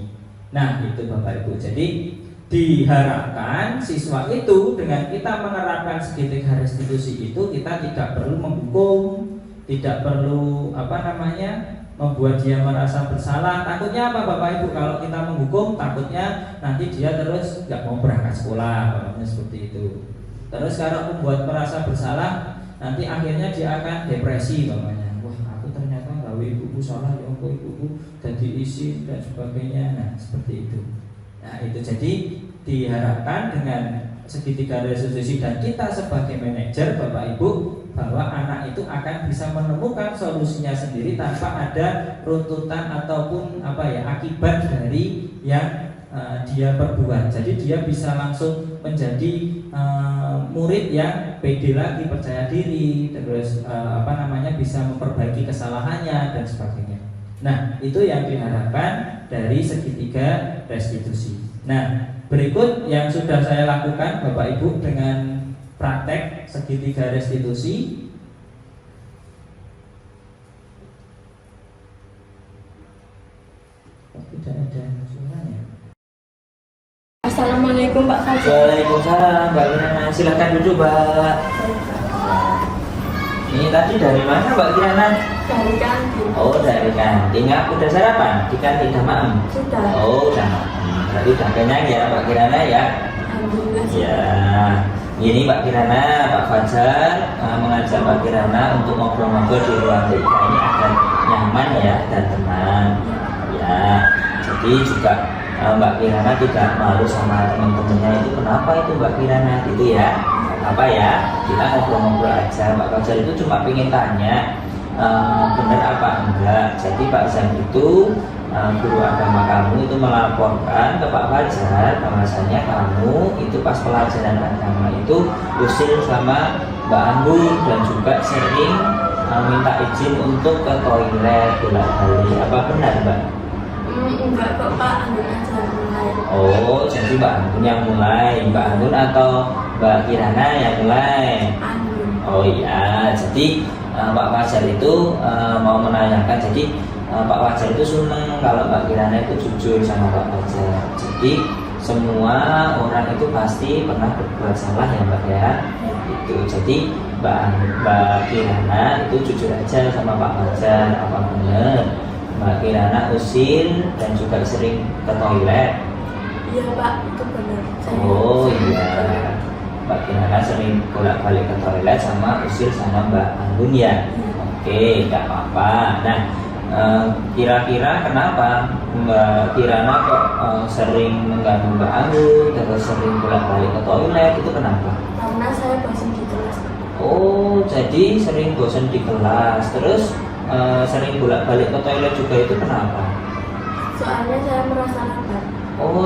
Nah, itu Bapak Ibu. Jadi diharapkan siswa itu dengan kita menerapkan segitiga restitusi itu kita tidak perlu menghukum, tidak perlu membuat dia merasa bersalah. Takutnya apa Bapak Ibu? Kalau kita menghukum, takutnya nanti dia terus nggak mau berangkat sekolah, seperti itu. Terus kalau membuat merasa bersalah, nanti akhirnya dia akan depresi, namanya. Wah, aku ternyata nggak ibuku salah, ya aku ibuku jadi isin dan sebagainya. Nah, seperti itu. Nah itu jadi diharapkan dengan segitiga restitusi dan kita sebagai manajer Bapak Ibu bahwa anak itu akan bisa menemukan solusinya sendiri tanpa ada runtutan ataupun akibat dari yang dia perbuat. Jadi dia bisa langsung menjadi murid yang pede lagi, percaya diri, terus bisa memperbaiki kesalahannya dan sebagainya. Nah, itu yang diharapkan dari segitiga restitusi. Nah, berikut yang sudah saya lakukan Bapak Ibu dengan praktek segitiga restitusi. Tidak ada suaranya. Assalamualaikum Pak Fajar. Waalaikumsalam Mbak Kirana, silakan duduk Mbak. Ini tadi dari mana Mbak Kirana? Dari kantin. Oh dari kantin. Udah sarapan di kantin Damaem? Sudah. Oh udah. Berarti udah kenyang ya Mbak Kirana ya? Alhamdulillah. Ya. Ini Mbak Kirana, Pak Fajar mengajak Mbak Kirana untuk ngobrol-ngobrol di ruang TK ini agar nyaman ya dan tenang. Ya. Jadi juga Mbak Kirana tidak malu sama teman-temannya itu. Kenapa itu Mbak Kirana? Gitu ya. Apa ya, kita ngobrol-ngobrol aja. Pak Fajar itu cuma pengen tanya benar apa enggak. Jadi Pak Zam itu guru agama kamu itu melaporkan ke Pak Fajar bahwasanya kamu itu pas pelajaran agama itu usil sama Mbak Anggun dan juga sering minta izin untuk ke toilet bolak-balik. Apa benar Mbak? Enggak kok Pak, Anggun aja mulai. Oh, jadi Mbak Anggun yang mulai. Mbak Anggun atau Mbak Kirana yang mulai? Anggun. Oh iya, jadi Pak Fajar itu mau menanyakan. Jadi Pak Fajar itu senang kalau Mbak Kirana itu jujur sama Pak Fajar. Jadi semua orang itu pasti pernah berbuat salah ya Mbak ya. Itu. Jadi Mbak Kirana itu jujur aja sama Pak Fajar. Apa benar Mbak Kirana usil dan juga sering ke toilet? Iya Pak, itu benar. Oh iya, Mbak Kirana sering bolak-balik ke toilet sama usil sama Mbak Anggun ya. Oke, nggak apa-apa. Nah, kira-kira kenapa Mbak Kirana kok sering mengganggu Mbak Anggun, terus sering bolak-balik ke toilet, itu kenapa? Karena saya bosan di kelas. Oh, jadi sering bosan di kelas, terus sering bolak-balik ke toilet juga, itu kenapa? Soalnya saya merasa lapar. Oh,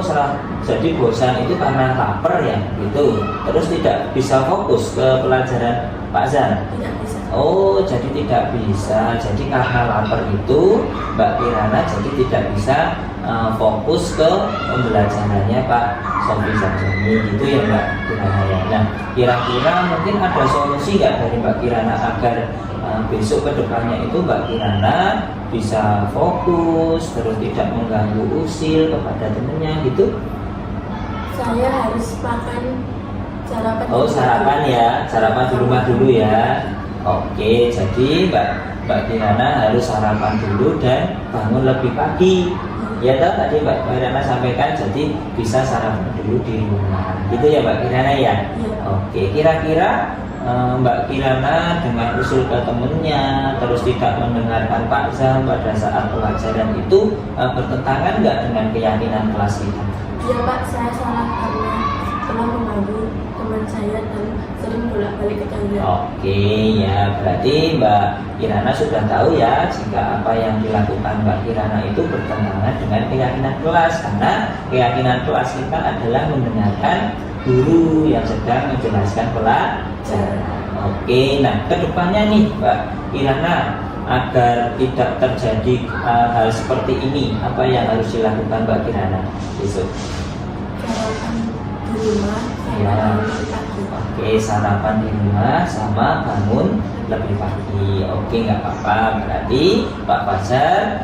jadi bosan itu karena lapar ya, gitu. Terus tidak bisa fokus ke pelajaran Pak Zan. Tidak bisa. Oh, jadi tidak bisa. Jadi karena lapar itu Mbak Kirana jadi tidak bisa fokus ke pembelajarannya Pak Sofi Sarjani gitu ya Mbak Kirana ya. Nah, kira-kira mungkin ada solusi nggak dari Mbak Kirana agar besok ke depannya itu Mbak Kirana bisa fokus terus tidak mengganggu usil kepada temennya gitu? Saya harus makan sarapan. Oh, sarapan ya, sarapan di rumah dulu ya. Oke, jadi Mbak Kirana harus sarapan dulu dan bangun lebih pagi. Ya toh tadi Mbak Kirana sampaikan, jadi bisa sarapan dulu di rumah. Gitu ya Mbak Kirana ya. Oke, kira-kira Mbak Kirana dengan usul ke temennya terus tidak mendengarkan Pak Zam pada saat pelajaran itu bertentangan nggak dengan keyakinan kelas kita? Iya Pak, saya salah karena telah mengganggu teman saya dan sering bolak-balik ke tangga. Oke ya, berarti Mbak Kirana sudah tahu ya jika apa yang dilakukan Mbak Kirana itu bertentangan dengan keyakinan kelas, karena keyakinan kelas kita adalah mendengarkan guru yang sedang menjelaskan pelajaran. Oke, nah kedepannya nih Mbak Kirana agar tidak terjadi hal seperti ini, apa yang harus dilakukan Mbak Kirana besok? Sarapan di rumah, Ya. sarapan lebih pagi. Oke, sarapan di rumah sama bangun lebih pagi. Oke, nggak apa-apa. Berarti Pak Fajar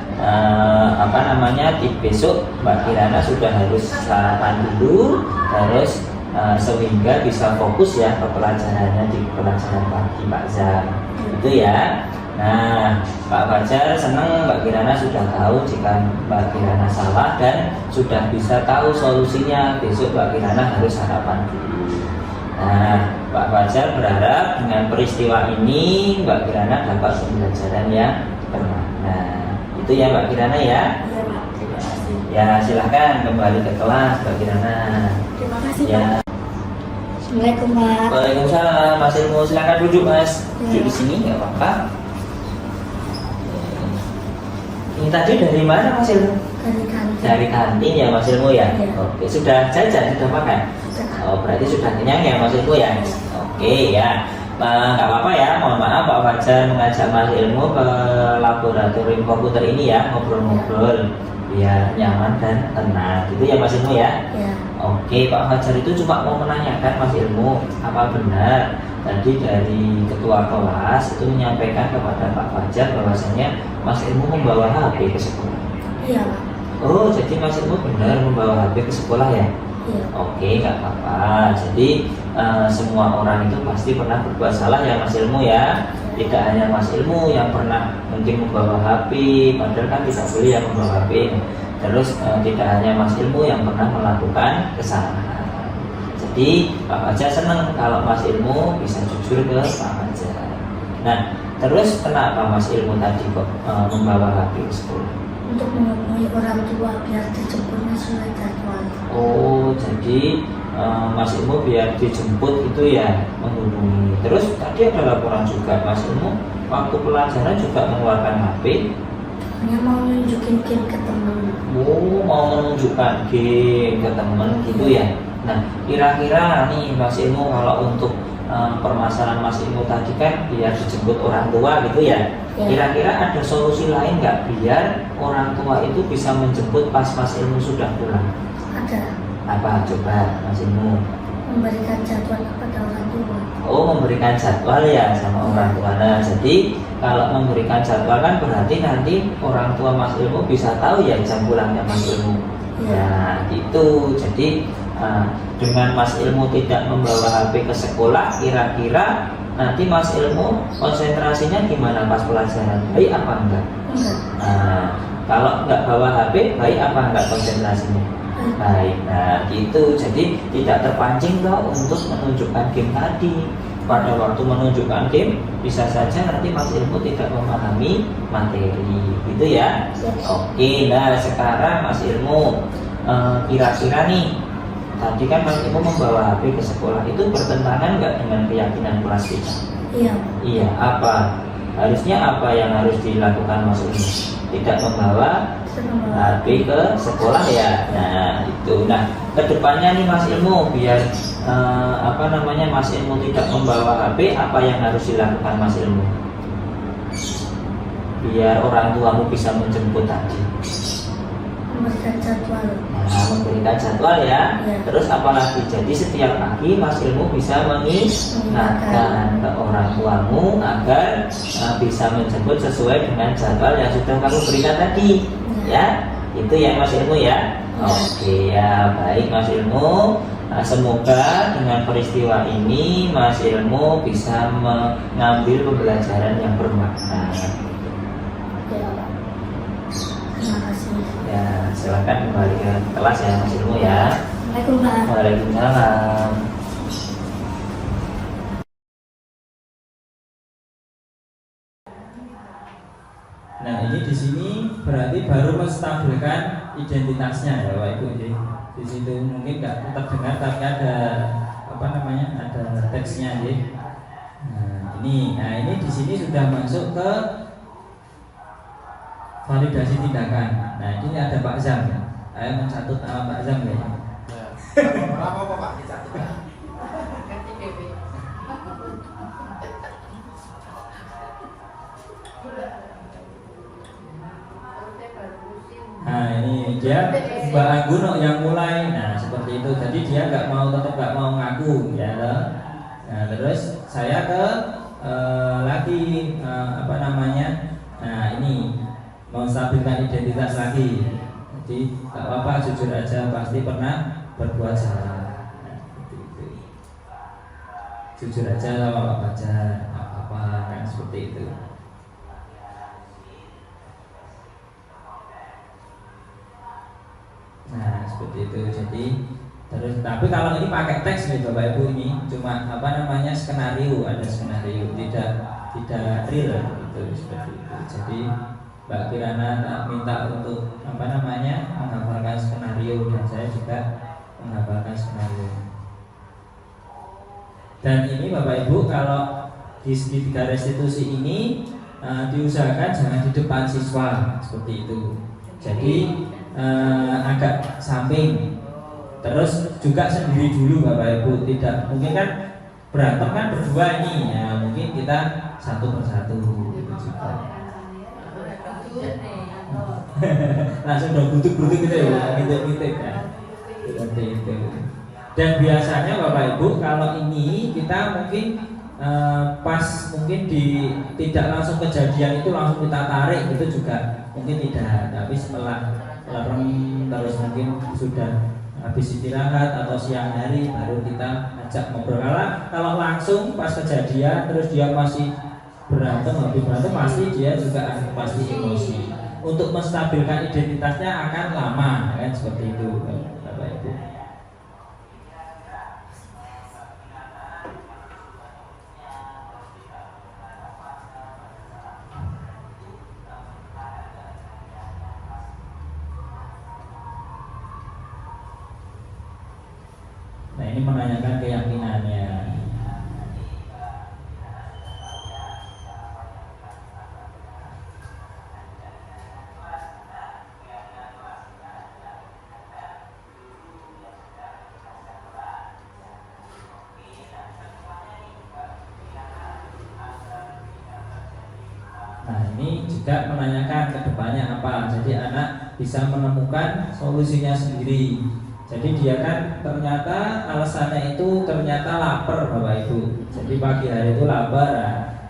besok Mbak Kirana sudah harus sarapan dulu, terus sehingga bisa fokus ya ke pelajarannya di pelajaran pagi Pak Zam. Itu ya. Nah, Pak Fajar senang Mbak Kirana sudah tahu jika Mbak Kirana salah dan sudah bisa tahu solusinya. Besok Mbak Kirana harus sarapan dulu. Nah, Pak Fajar berharap dengan peristiwa ini Mbak Kirana dapat pembelajaran yang bermakna. Itu ya Mbak Kirana ya. Iya Pak, terima kasih. Ya, silahkan kembali ke kelas Mbak Kirana. Terima kasih Ya. Pak. Assalamualaikum Pak. Waalaikumsalam. Mas Ilmu, silahkan duduk Mas. Ya. Duduk di sini nggak apa-apa. Ini tadi dari mana Mas Ilmu? Dari kantin. Dari kantin ya Mas Ilmu ya. Ya. Oke, sudah jajan, sudah makan. Oh, berarti sudah kenyang ya Mas Ilmu ya. Oke ya. Nggak apa-apa ya. Mohon maaf Pak Fajar mengajak Mas Ilmu ke laboratorium komputer ini ya, ngobrol-ngobrol biar nyaman dan tenang. Gitu ya Mas Ilmu ya. Ya. Oke, Pak Fajar itu cuma mau menanyakan Mas Ilmu, apa benar tadi dari ketua kelas itu menyampaikan kepada Pak Fajar bahwasanya Mas Ilmu membawa HP ke sekolah? Iya Pak. Oh, jadi Mas Ilmu benar membawa HP ke sekolah ya? Iya. Oke, nggak apa-apa. Jadi semua orang itu pasti pernah berbuat salah ya Mas Ilmu ya. Tidak hanya Mas Ilmu yang pernah mungkin membawa HP, padahal kan tidak boleh yang membawa HP. Terus tidak hanya Mas Ilmu yang pernah melakukan kesalahan. Jadi Pak Fajar senang kalau Mas Ilmu bisa jujur ke Pak Fajar. Nah, terus kenapa Mas Ilmu tadi kok membawa HP ke sekolah? Untuk menghubungi orang tua biar dijemputnya sesuai jadwal. Oh, jadi Mas Ilmu biar dijemput itu ya menghubungi. Terus tadi ada laporan juga Mas Ilmu waktu pelajaran juga mengeluarkan HP. Hanya mau nunjukin game ke temen. Oh, mau menunjukkan game ke temen gitu ya. Nah, kira-kira nih Mas Ilmu kalau untuk permasalahan Mas Ilmu tadi kan biar dijemput orang tua gitu ya. Ya. Kira-kira ada solusi lain nggak biar orang tua itu bisa menjemput pas Mas Ilmu sudah pulang? Ada. Apa coba Mas Ilmu? Memberikan jadwal kepada orang tua. Oh, memberikan jadwal ya sama orang tua. Nah, jadi kalau memberikan jadwal kan berarti nanti orang tua Mas Ilmu bisa tahu ya jam pulangnya Mas Ilmu. Ya. Nah, gitu. Jadi dengan Mas Ilmu tidak membawa HP ke sekolah, kira-kira nanti Mas Ilmu konsentrasinya gimana pas pelajaran? Baik apa enggak? Enggak. Nah, kalau enggak bawa HP, baik apa enggak konsentrasinya? Baik. Nah, gitu. Jadi tidak terpancing toh untuk menunjukkan game tadi. Pada waktu menunjukkan game, bisa saja nanti Mas Ilmu tidak memahami materi, gitu ya. Oke, nah sekarang Mas Ilmu kira-kira nih, tadi kan Mas Ilmu membawa HP ke sekolah, itu bertentangan nggak dengan keyakinan kelas kita? Iya. Iya, apa? Harusnya apa yang harus dilakukan Mas Ilmu? Tidak membawa HP ke sekolah ya. Nah itu. Nah kedepannya nih Mas Ilmu, biar Mas Ilmu tidak membawa HP, apa yang harus dilakukan Mas Ilmu? Biar orang tuamu bisa menjemput tadi. Memberikan jadwal. Nah, memberikan jadwal ya. Terus apalagi, jadi setiap pagi Mas Ilmu bisa mengingatkan ke orang tuamu agar bisa menjemput sesuai dengan jadwal yang sudah kamu berikan tadi. Ya, itu ya Mas Ilmu ya. Oke ya, baik Mas Ilmu. Semoga dengan peristiwa ini Mas Ilmu bisa mengambil pembelajaran yang bermakna. Ya, Pak. Terima kasih. Ya, silakan kembali ke kelas ya Mas Ilmu ya. Waalaikumsalam. Waalaikumsalam. Nah ini di sini berarti baru menstabilkan identitasnya ya Bapak Ibu. Di situ mungkin nggak terdengar tapi ada ada teksnya ya. Nah ini di sini sudah masuk ke validasi tindakan. Nah ini ada Pak Zam. Saya mencatut nama Pak Zam ya. Apa Pak dicatat? Nah ini dia Mbak Angguno yang mulai. Nah seperti itu. Jadi dia tetap nggak mau ngaku ya. Nah terus saya ke Nah ini mau stabilkan identitas lagi. Jadi tak apa-apa, jujur aja, pasti pernah berbuat salah. Nah, itu. Jujur aja sama Pak Fajar, apa-apa kan seperti itu. Nah seperti itu. Jadi terus tapi kalau ini pakai teks nih Bapak Ibu, ini cuma skenario, ada skenario, tidak real gitu, seperti itu. Jadi Mbak Kirana tak minta untuk menghafalkan skenario, dan saya juga menghafalkan skenario. Dan ini Bapak Ibu, kalau di segitiga restitusi ini diusahakan jangan di depan siswa seperti itu. Jadi agak samping. Terus juga sendiri dulu Bapak Ibu, tidak mungkin kan berantem kan berdua ini ya, mungkin kita satu persatu gitu juga. Langsung dong butuh gitu ya, ngintip ya, seperti itu. Dan biasanya Bapak Ibu kalau ini kita mungkin pas mungkin tidak langsung kejadian itu langsung kita tarik gitu juga mungkin tidak, tapi setelah lerem terus mungkin sudah habis istirahat atau siang hari baru kita ajak ngobrol. Kalau langsung pas kejadian terus dia masih berantem pasti dia juga pasti emosi. Untuk menstabilkan identitasnya akan lama kan, seperti itu Bapak Ibu. Nah ini menanyakan keyakinannya. Nah ini juga menanyakan kedepannya apa. Jadi anak bisa menemukan solusinya sendiri. Jadi dia kan ternyata alasannya itu ternyata lapar Bapak Ibu. Jadi pagi hari itu lapar,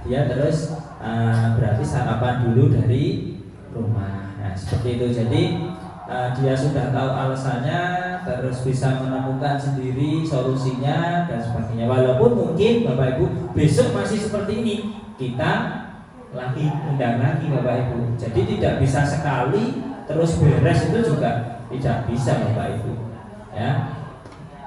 dia terus berarti sarapan dulu dari rumah. Nah seperti itu. Jadi dia sudah tahu alasannya, terus bisa menemukan sendiri solusinya dan sebagainya. Walaupun mungkin Bapak Ibu besok masih seperti ini, kita lagi undang lagi Bapak Ibu. Jadi tidak bisa sekali terus beres, itu juga tidak bisa Bapak Ibu. Ya,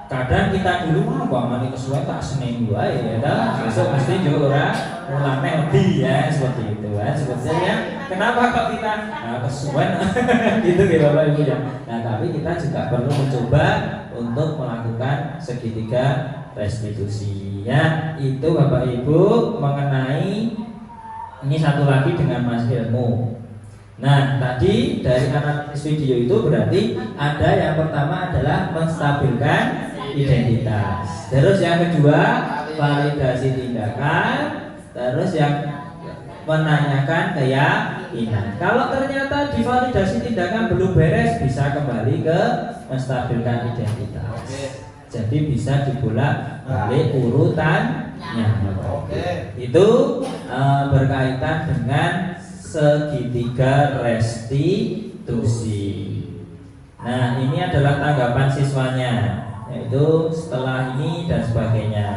kadang kita dulu mani kesuwen tak Senin wae ya dah, besok mesti juga mulane lebih ya, seperti itu kan. Sebetulnya kenapa kok kita kesuwen gitu ya Bapak Ibu ya. Nah tapi kita juga perlu mencoba untuk melakukan segitiga restitusi ya. Itu Bapak Ibu mengenai ini. Satu lagi dengan Mas Ilmu. Nah, tadi dari analisis video itu berarti ada yang pertama adalah menstabilkan identitas. Terus yang kedua, validasi tindakan. Terus yang menanyakan keyakinan. Kalau ternyata di validasi tindakan belum beres, bisa kembali ke menstabilkan identitas. Jadi bisa dibolak-balik urutannya. Itu berkaitan dengan segitiga restitusi. Nah, ini adalah tanggapan siswanya, yaitu setelah ini dan sebagainya.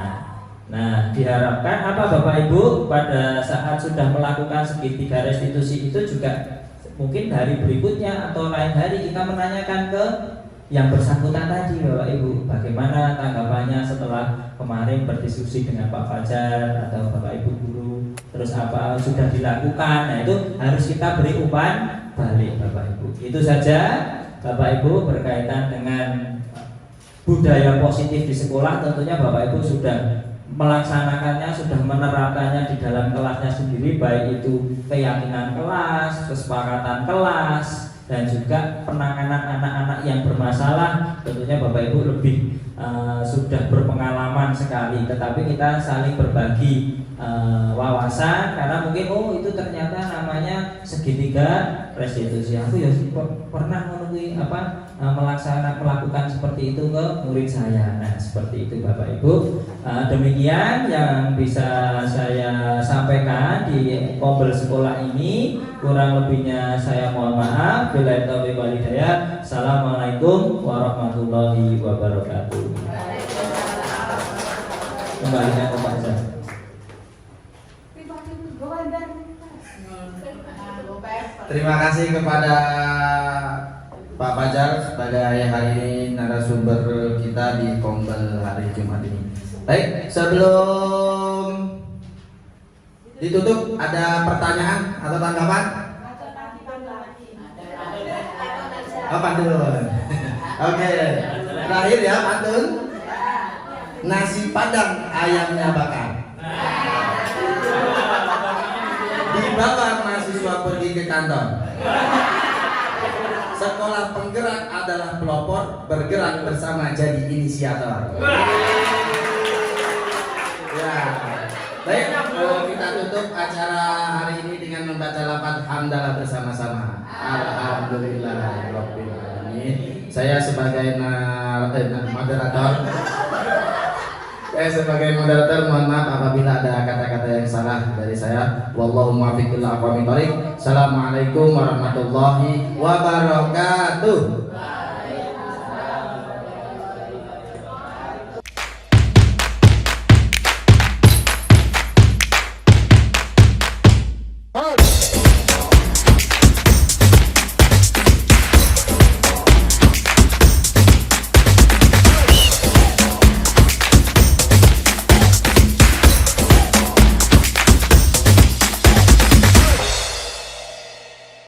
Nah, diharapkan apa Bapak Ibu pada saat sudah melakukan segitiga restitusi itu juga mungkin hari berikutnya atau lain hari kita menanyakan ke yang bersangkutan tadi Bapak Ibu, bagaimana tanggapannya setelah kemarin berdiskusi dengan Pak Fajar atau Bapak Ibu guru, terus apa sudah dilakukan. Nah, itu harus kita beri umpan balik Bapak Ibu. Itu saja Bapak Ibu berkaitan dengan budaya positif di sekolah. Tentunya Bapak Ibu sudah melaksanakannya, sudah menerapkannya di dalam kelasnya sendiri, baik itu keyakinan kelas, kesepakatan kelas, dan juga penanganan anak-anak yang bermasalah. Tentunya Bapak Ibu lebih sudah berpengalaman sekali, tetapi kita saling berbagi wawasan, karena mungkin itu ternyata namanya segitiga restitusi. Aku ya pernah menunggu melakukan seperti itu ke murid saya. Nah, seperti itu Bapak Ibu. Demikian yang bisa saya sampaikan di Kombel sekolah ini. Kurang lebihnya saya mohon maaf. Billahi taufiq wal hidayah. Assalamualaikum warahmatullahi wabarakatuh. Kembalikan ke Pak Zah. Terima kasih kepada Pak Fajar sebagai hari narasumber kita di Kombel hari Jumat ini. Baik, sebelum ditutup ada pertanyaan atau tanggapan? Oh, pantun. Oke, terakhir ya pantun. Nasi padang ayamnya bakar. Dibawa mahasiswa pergi ke kantor. Sekolah penggerak adalah pelopor, bergerak bersama jadi inisiator. Ya, baik, kita tutup acara hari ini dengan membaca lafaz hamdalah bersama-sama. Alhamdulillahirabbil alamin. Saya sebagai moderator. Mohon maaf apabila ada kata-kata yang salah dari saya. Wallahu muwaffiq ila aqwamit thoriq. Assalamualaikum warahmatullahi wabarakatuh.